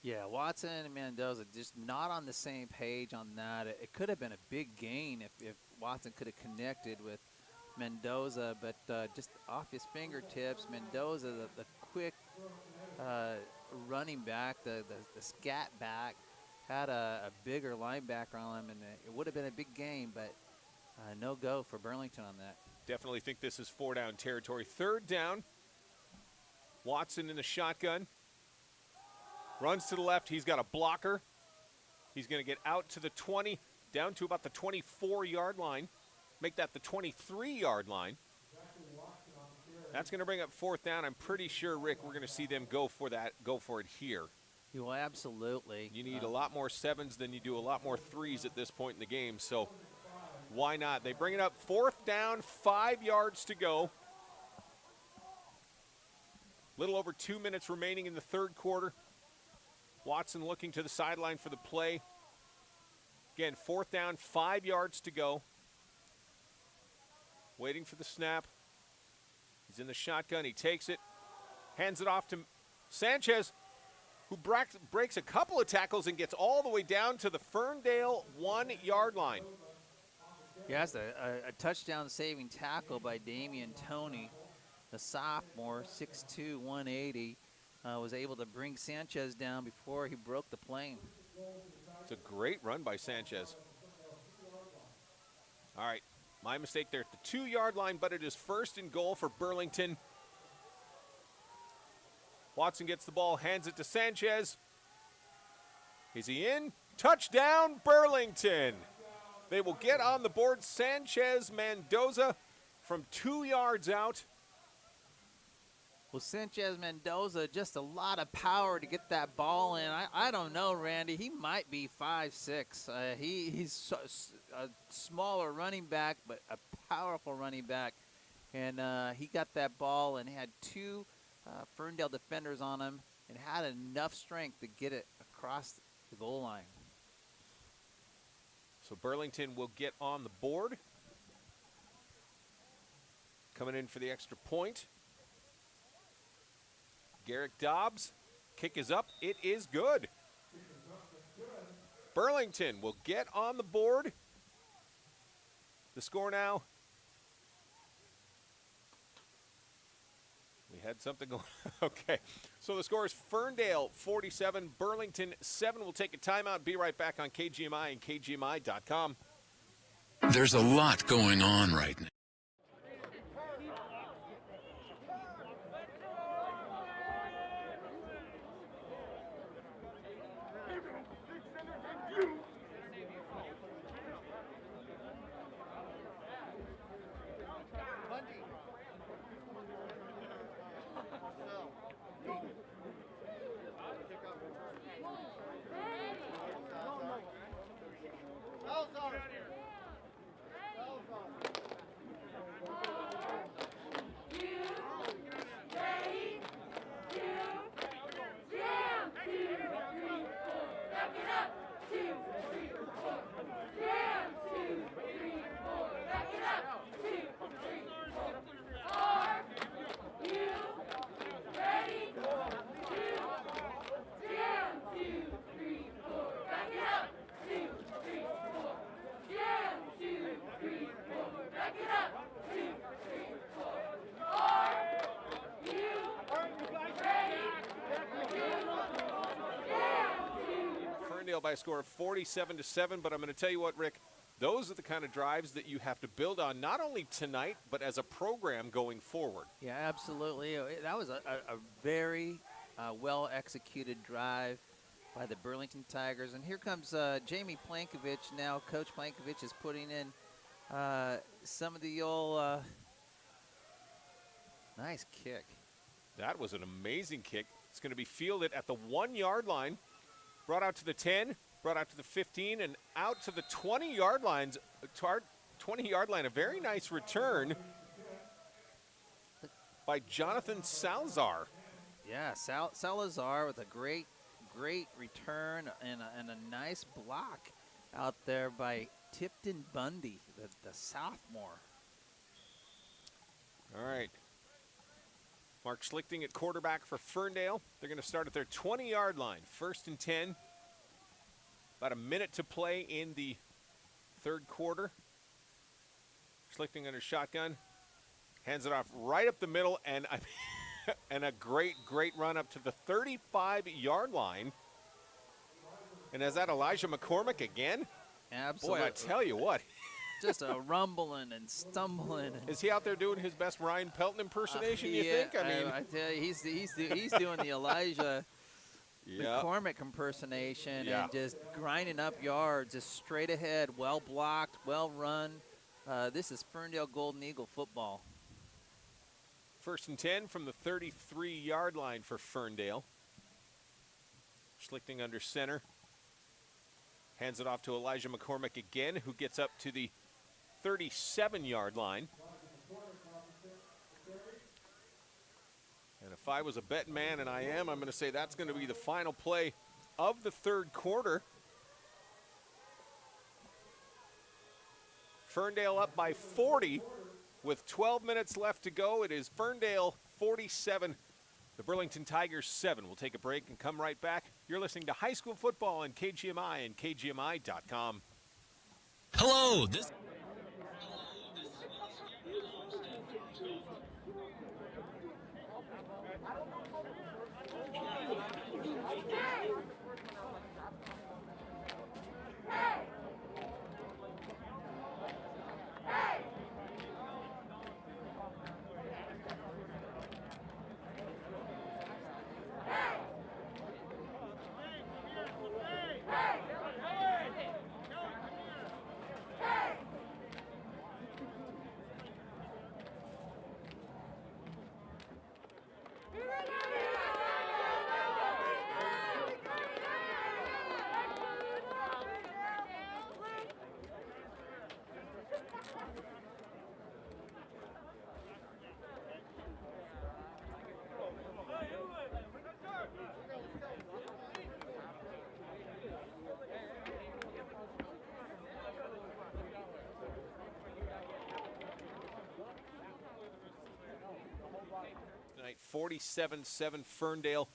Yeah, Watson and Mendoza just not on the same page on that. It could have been a big gain if Watson could have connected with Mendoza, but just off his fingertips, Mendoza, the quick running back, the scat back, had a bigger linebacker on him, and it would have been a big gain, but no go for Burlington on that. Definitely think this is 4-down territory. 3rd down. Watson in the shotgun. Runs to the left. He's got a blocker. He's going to get out to the 20, down to about the 24-yard line. Make that the 23-yard line. That's going to bring up 4th down. I'm pretty sure, Rick, we're going to see them go for it here. You will absolutely. You need a lot more 7s than you do a lot more 3s at this point in the game, so why not? They bring it up 4th down, 5 yards to go. Little over 2 minutes remaining in the 3rd quarter. Watson looking to the sideline for the play. Again, 4th down, 5 yards to go. Waiting for the snap. He's in the shotgun. He takes it. Hands it off to Sanchez, who breaks a couple of tackles and gets all the way down to the Ferndale 1-yard line. Yeah, that's a touchdown-saving tackle by Damian Toney, the sophomore, 6'2", 180. Was able to bring Sanchez down before he broke the plane. It's a great run by Sanchez. All right, my mistake there at the 2-yard line, but it is 1st and goal for Burlington. Watson gets the ball, hands it to Sanchez. Is he in? Touchdown, Burlington. They will get on the board. Sanchez Mendoza from 2 yards out. Well, Sanchez Mendoza, just a lot of power to get that ball in. I don't know, Randy. He might be 5'6". He's a smaller running back, but a powerful running back. And he got that ball and had 2 Ferndale defenders on him and had enough strength to get it across the goal line. So Burlington will get on the board. Coming in for the extra point. Garrick Dobbs. Kick is up. It is good. Burlington will get on the board. The score now. We had something going. Okay. So the score is Ferndale 47, Burlington 7. We'll take a timeout. Be right back on KGMI and KGMI.com. There's a lot going on right now. By a score of 47-7, but I'm going to tell you what, Rick, those are the kind of drives that you have to build on, not only tonight, but as a program going forward. Yeah, absolutely. That was a very well-executed drive by the Burlington Tigers. And here comes Jamie Plankovich now. Coach Plankovich is putting in some of the old nice kick. That was an amazing kick. It's going to be fielded at the 1-yard line. Brought out to the 10, brought out to the 15, and out to the 20-yard line. A very nice return by Jonathan Salazar. Yeah, Salazar with a great return and a nice block out there by Tipton Bundy, the sophomore. All right. Mark Schlichting at quarterback for Ferndale. They're going to start at their 20-yard line. 1st and 10. About a minute to play in the third quarter. Schlichting under shotgun. Hands it off right up the middle, and and a great run up to the 35-yard line. And is that Elijah McCormick again? Absolutely. Boy, I tell you what. Just a rumbling and stumbling. Is he out there doing his best Ryan Pelton impersonation, you think? I mean, I tell you, he's doing the Elijah McCormick impersonation and just grinding up yards, just straight ahead, well blocked, well run. This is Ferndale Golden Eagle football. 1st and 10 from the 33-yard line for Ferndale. Schlichting under center. Hands it off to Elijah McCormick again, who gets up to the 37-yard line. And if I was a betting man, and I am, I'm going to say that's going to be the final play of the third quarter. Ferndale up by 40 with 12 minutes left to go. It is Ferndale 47, the Burlington Tigers 7. We'll take a break and come right back. You're listening to high school football on KGMI and KGMI.com. Hello, this 47-7 Ferndale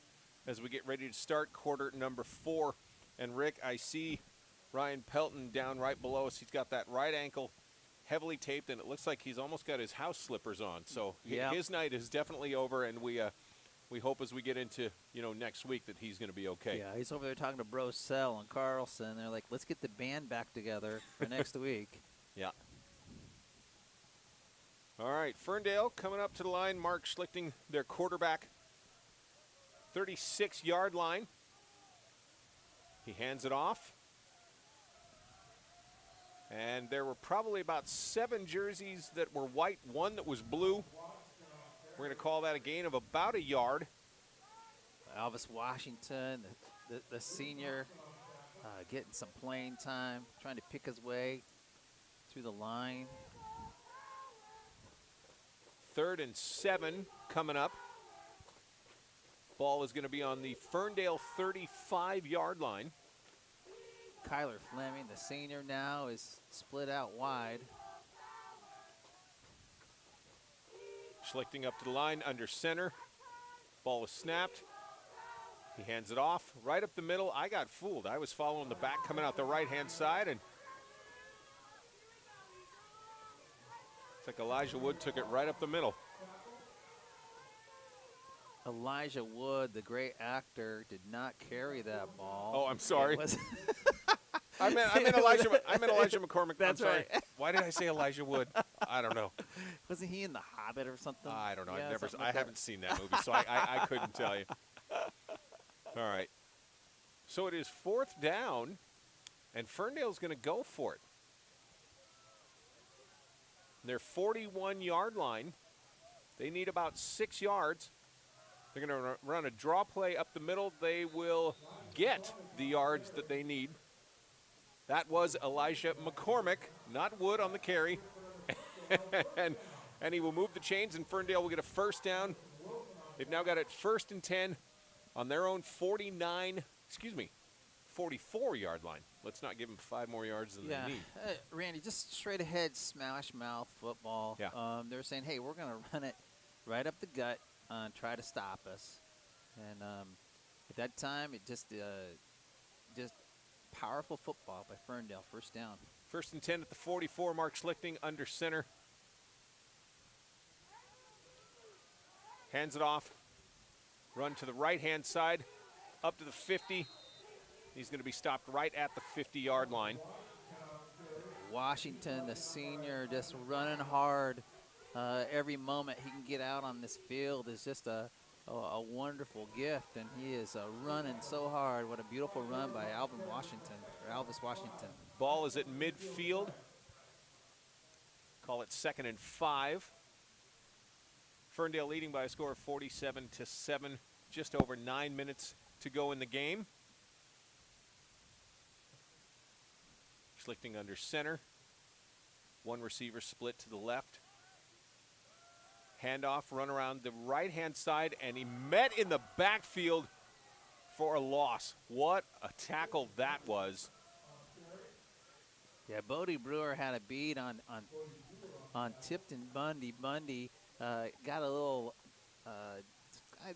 as we get ready to start quarter number 4. And Rick, I see Ryan Pelton down right below us. He's got that right ankle heavily taped, and it looks like he's almost got his house slippers on. So his night is definitely over, and we hope as we get into next week that he's going to be okay. Yeah, he's over there talking to Brosell and Carlson. They're like, let's get the band back together for next week. Yeah. All right, Ferndale coming up to the line. Mark Schlichting, their quarterback, 36-yard line. He hands it off. And there were probably about 7 jerseys that were white, 1 that was blue. We're going to call that a gain of about a yard. Elvis Washington, the senior, getting some playing time, trying to pick his way through the line. 3rd and 7 coming up. Ball is going to be on the Ferndale 35-yard line. Kyler Fleming, the senior now, is split out wide. Schlichting up to the line under center. Ball is snapped. He hands it off right up the middle. I got fooled. I was following the back coming out the right-hand side, and it's like Elijah Wood took it right up the middle. Elijah Wood, the great actor, did not carry that ball. Oh, I'm sorry. I meant Elijah McCormick. That's I'm sorry. right. Why did I say Elijah Wood? I don't know. Wasn't he in The Hobbit or something? I don't know. Yeah, I haven't seen that movie, so I couldn't tell you. All right. So it is 4th down, and Ferndale's going to go for it. Their 41-yard line. They need about 6 yards. They're going to run a draw play up the middle. They will get the yards that they need. That was Elijah McCormick, not Wood on the carry. and he will move the chains, and Ferndale will get a 1st down. They've now got it 1st and 10 on their own 44-yard line. Let's not give them 5 more yards than they need. Randy, just straight ahead smash mouth football. Yeah. They're saying, hey, we're going to run it right up the gut and try to stop us. And at that time, it just powerful football by Ferndale, 1st down. 1st and 10 at the 44, Mark Schlichting under center. Hands it off. Run to the right-hand side, up to the 50. He's going to be stopped right at the 50-yard line. Washington, the senior, just running hard. Every moment he can get out on this field is just a wonderful gift, and he is running so hard. What a beautiful run by Elvis Washington. Ball is at midfield. Call it 2nd and 5. Ferndale leading by a score of 47-7. Just over 9 minutes to go in the game. Schlichting under center. 1 receiver split to the left. Handoff, run around the right-hand side, and he met in the backfield for a loss. What a tackle that was. Yeah, Bodie Brewer had a beat on Tipton Bundy. Bundy got a little,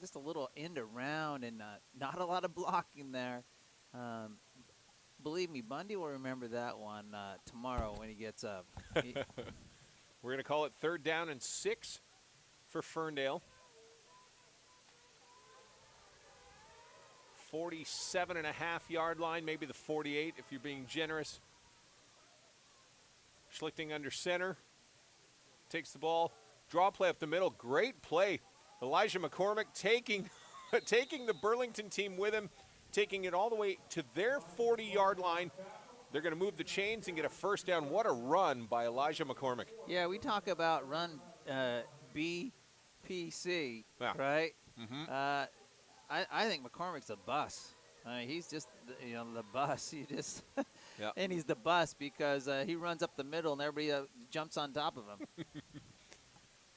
just a little end around, and not a lot of blocking there. Believe me, Bundy will remember that one tomorrow when he gets up. We're going to call it 3rd down and 6 for Ferndale. 47.5-yard line, maybe the 48 if you're being generous. Schlichting under center. Takes the ball. Draw play up the middle. Great play. Elijah McCormick taking the Burlington team with him, taking it all the way to their 40-yard line. They're going to move the chains and get a 1st down. What a run by Elijah McCormick. Yeah, we talk about run BPC, right? Mm-hmm. I think McCormick's a bus. I mean, he's just the bus. He just and he's the bus because he runs up the middle and everybody jumps on top of him.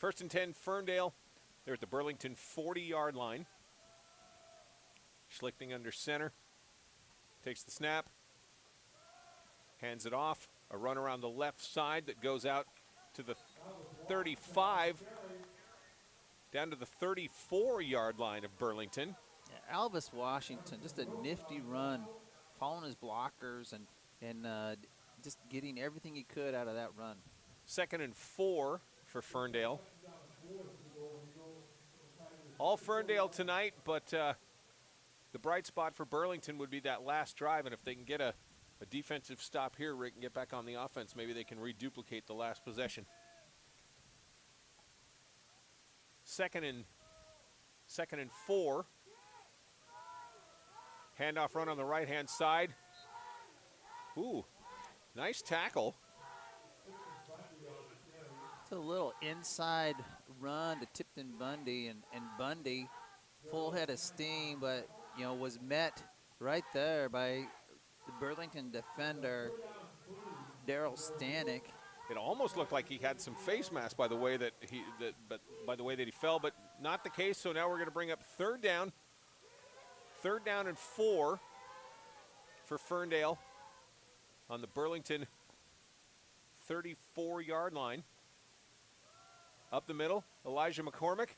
1st and 10, Ferndale. They're at the Burlington 40-yard line. Schlichting under center. Takes the snap. Hands it off. A run around the left side that goes out to the 35. down to the 34-yard line of Burlington. Yeah, Alvis Washington, just a nifty run, following his blockers and just getting everything he could out of that run. 2nd and 4 for Ferndale. All Ferndale tonight, but the bright spot for Burlington would be that last drive, and if they can get a defensive stop here, Rick, and get back on the offense, maybe they can reduplicate the last possession. Second and 4. Handoff run on the right-hand side. Ooh, nice tackle. It's a little inside run to Tipton Bundy, and Bundy, full head of steam, but, you know, was met right there by the Burlington defender, Daryl Stanek. It almost looked like he had some face mask by the way that he fell, but not the case. So now we're going to bring up 3rd down. 3rd down and 4 for Ferndale on the Burlington 34-yard line. Up the middle, Elijah McCormick,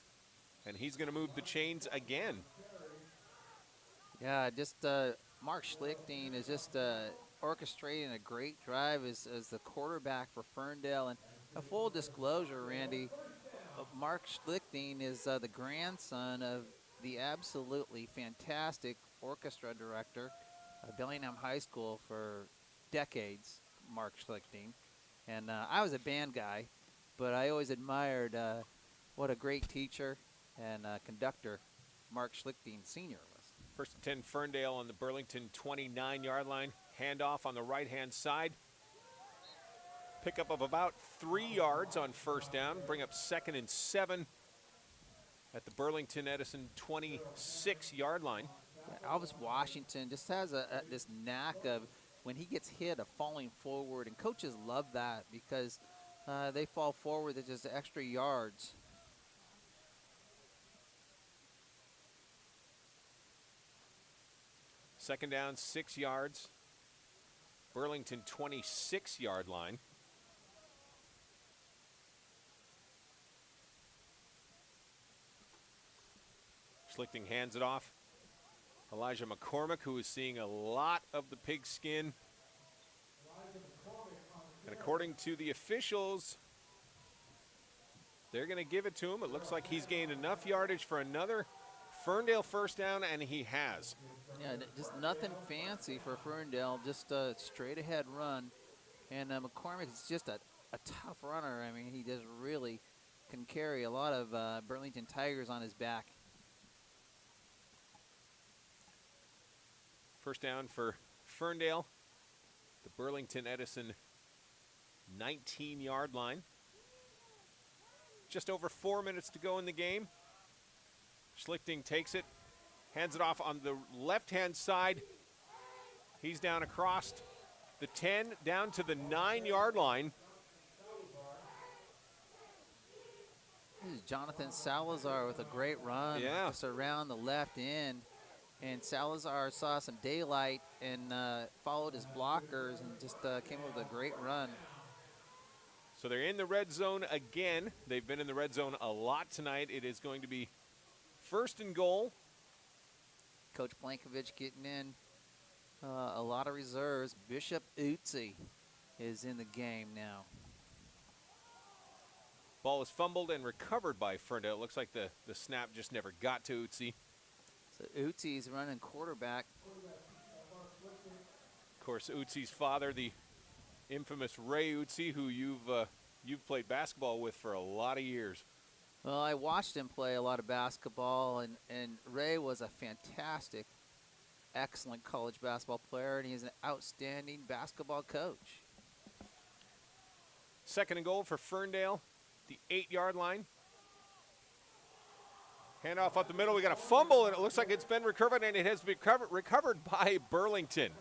and he's going to move the chains again. Yeah, just Mark Schlichting is just orchestrating a great drive as the quarterback for Ferndale. And a full disclosure, Randy, Mark Schlichting is the grandson of the absolutely fantastic orchestra director of Bellingham High School for decades, Mark Schlichting. And I was a band guy, but I always admired what a great teacher and conductor Mark Schlichting Sr. was. 1st and 10 Ferndale on the Burlington 29-yard line. Handoff on the right-hand side. Pickup of about 3 yards on 1st down. Bring up 2nd and 7 at the Burlington Edison 26-yard line. Yeah, Alvis Washington just has this knack of, when he gets hit, of falling forward, and coaches love that because they fall forward with just extra yards. Second down, 6 yards. Burlington 26-yard line. Schlichting hands it off. Elijah McCormick, who is seeing a lot of the pigskin. And according to the officials, they're going to give it to him. It looks like he's gained enough yardage for another Ferndale 1st down, and he has. Yeah, just nothing fancy for Ferndale, just a straight-ahead run. And McCormick is just a tough runner. I mean, he just really can carry a lot of Burlington Tigers on his back. 1st down for Ferndale, the Burlington Edison 19-yard line. Just over 4 minutes to go in the game. Schlichting takes it, hands it off on the left-hand side. He's down across the 10, down to the 9-yard line. This is Jonathan Salazar with a great run. Yeah. Just around the left end. And Salazar saw some daylight and followed his blockers and just came up with a great run. So they're in the red zone again. They've been in the red zone a lot tonight. It is going to be 1st and goal. Coach Blankovich getting in a lot of reserves. Bishop Utsi is in the game now. Ball is fumbled and recovered by Ferndale. It looks like the snap just never got to Utsi. So Utsi's running quarterback. Of course, Utsi's father, the infamous Ray Utsi, who you've played basketball with for a lot of years. Well, I watched him play a lot of basketball, and Ray was a fantastic, excellent college basketball player, and he's an outstanding basketball coach. 2nd and goal for Ferndale, the 8-yard line. Handoff up the middle. We got a fumble, and it looks like it's been recovered, and it has been recovered by Burlington.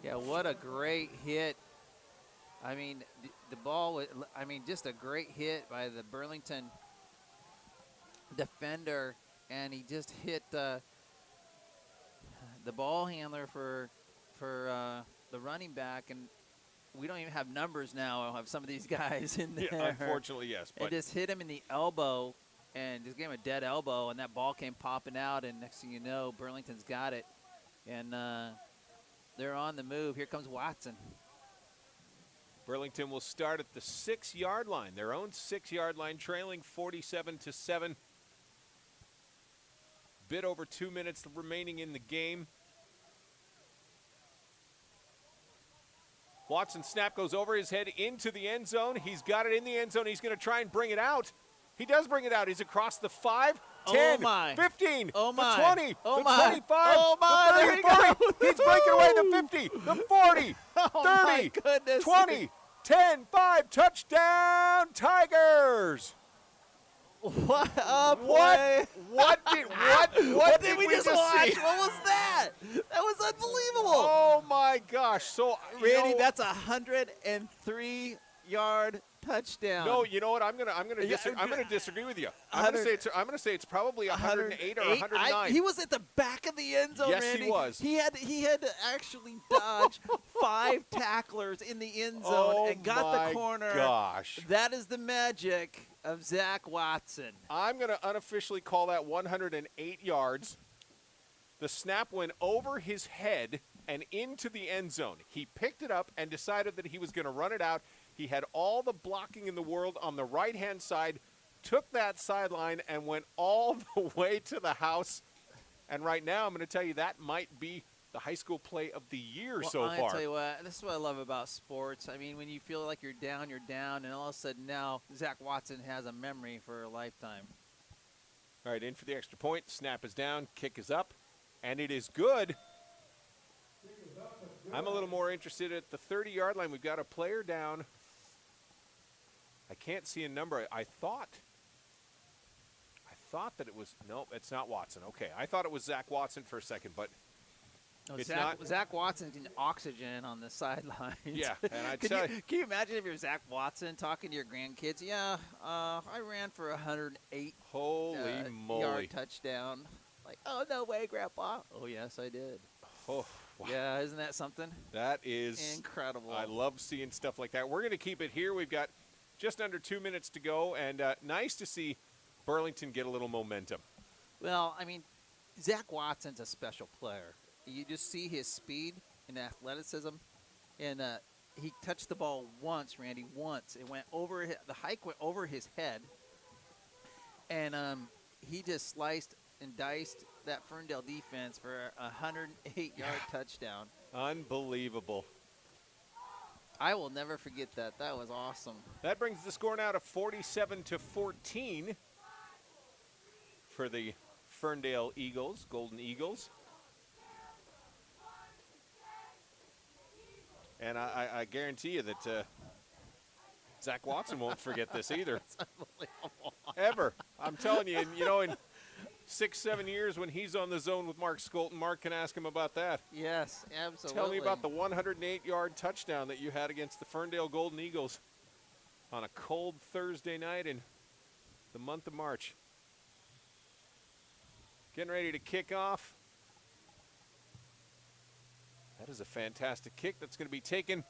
Yeah, what a great hit. I mean, the ball, just a great hit by the Burlington defender, and he just hit the ball handler for the running back, and we don't even have numbers now of some of these guys in there. Yeah, unfortunately, yes. But it just hit him in the elbow, and just gave him a dead elbow, and that ball came popping out, and next thing you know, Burlington's got it. And they're on the move. Here comes Watson. Burlington will start at the 6-yard line, their own 6-yard line, trailing 47-7. Bit over 2 minutes remaining in the game. Watson snap goes over his head into the end zone. He's got it in the end zone. He's going to try and bring it out. He does bring it out. He's across the 5, 10, 15, the 20, the 25, the 30, the 40. He's breaking away the 50, the 40, 30, 20, 10, 5, touchdown, Tigers. What a play. What did we just watch? See? What was that? That was unbelievable. Oh, my gosh. So, Randy, that's a 103-yard touchdown. No, you know what? I'm gonna disagree with you. I'm gonna say it's probably 108 or 109. He was at the back of the end zone. Yes, Randy. he was. He had to actually dodge 5 tacklers in the end zone and got the corner. Gosh, that is the magic of Zach Watson. I'm gonna unofficially call that 108 yards. The snap went over his head and into the end zone. He picked it up and decided that he was going to run it out. He had all the blocking in the world on the right-hand side, took that sideline, and went all the way to the house. And right now, I'm going to tell you that might be the high school play of the year so far. I'll tell you what, this is what I love about sports. I mean, when you feel like you're down, and all of a sudden now Zach Watson has a memory for a lifetime. All right, in for the extra point. Snap is down, kick is up, and it is good. I'm a little more interested at the 30-yard line. We've got a player down. I can't see a number. I thought that it was, nope, it's not Watson. Okay, I thought it was Zach Watson for a second, but it's not. Zach Watson's in oxygen on the sidelines. Yeah, and can you imagine if you're Zach Watson talking to your grandkids? Yeah, I ran for 108 yard touchdown. Like, oh, no way, Grandpa. Oh, yes, I did. Oh, wow. Yeah, isn't that something? That is incredible. I love seeing stuff like that. We're going to keep it here. We've got just under 2 minutes to go, and nice to see Burlington get a little momentum. Well, I mean, Zach Watson's a special player. You just see his speed and athleticism, and he touched the ball once, Randy, once. It went over the hike went over his head, and he just sliced and diced that Ferndale defense for a 108-yard touchdown. Unbelievable. I will never forget that. That was awesome. That brings the score now to 47-14 for the Ferndale Eagles, Golden Eagles. And I guarantee you that Zach Watson won't forget this either. That's unbelievable. Ever. I'm telling you, in 6-7 years when he's on the zone with Mark Skolton, Mark can ask him about that. Yes, absolutely. Tell me about the 108-yard touchdown that you had against the Ferndale Golden Eagles on a cold Thursday night in the month of March. Getting ready to kick off. That is a fantastic kick that's going to be taken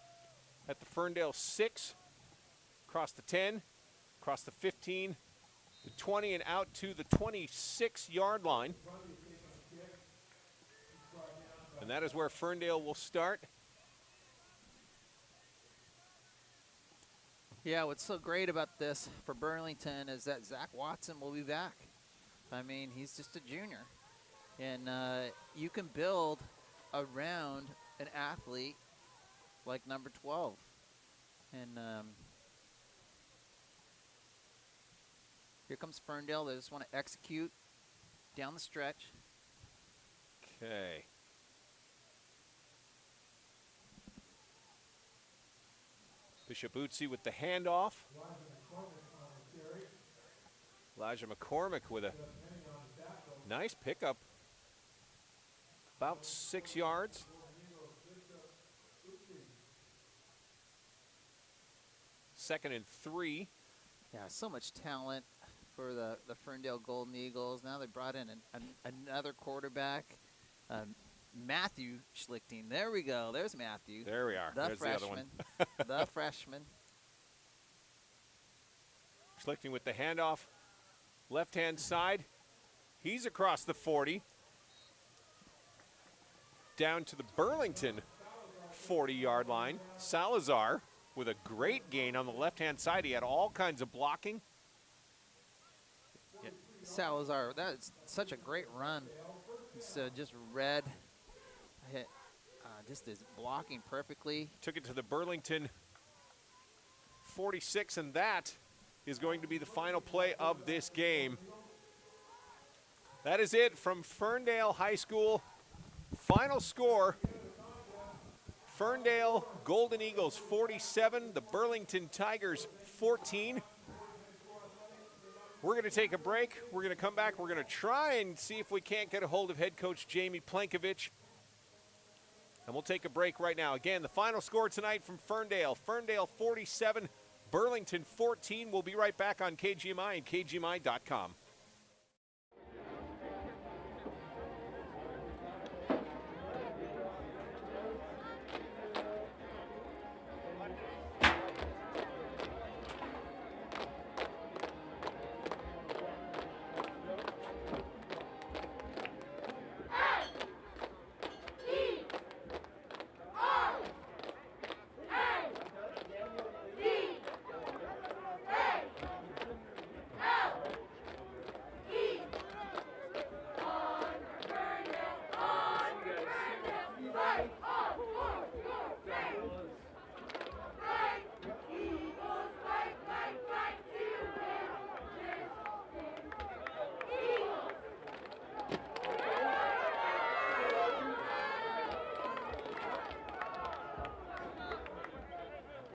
at the Ferndale 6, across the 10, across the 15, the 20, and out to the 26-yard line. And that is where Ferndale will start. Yeah, what's so great about this for Burlington is that Zach Watson will be back. I mean, he's just a junior. And you can build around an athlete like number 12. And here comes Ferndale. They just want to execute down the stretch. Okay. Bishop Utsi with the handoff. Elijah McCormick with a nice pickup. About 6 yards. Second and 3. Yeah, so much talent for the Ferndale Golden Eagles. Now they brought in another quarterback, Matthew Schlichting. There we go. There's Matthew. There we are. There's freshman. The other one. The freshman. Schlichting with the handoff. Left-hand side, he's across the 40. Down to the Burlington 40-yard line. Salazar with a great gain on the left-hand side. He had all kinds of blocking. Yeah. Salazar, that's such a great run. It's just red. Hit, just is blocking perfectly. Took it to the Burlington 46, and that is going to be the final play of this game. That is it from Ferndale High School. Final score, Ferndale Golden Eagles 47, the Burlington Tigers 14. We're going to take a break. We're going to come back. We're going to try and see if we can't get a hold of head coach Jamie Plankovich. And we'll take a break right now. Again, the final score tonight from Ferndale. Ferndale 47, Burlington 14. We'll be right back on KGMI and KGMI.com.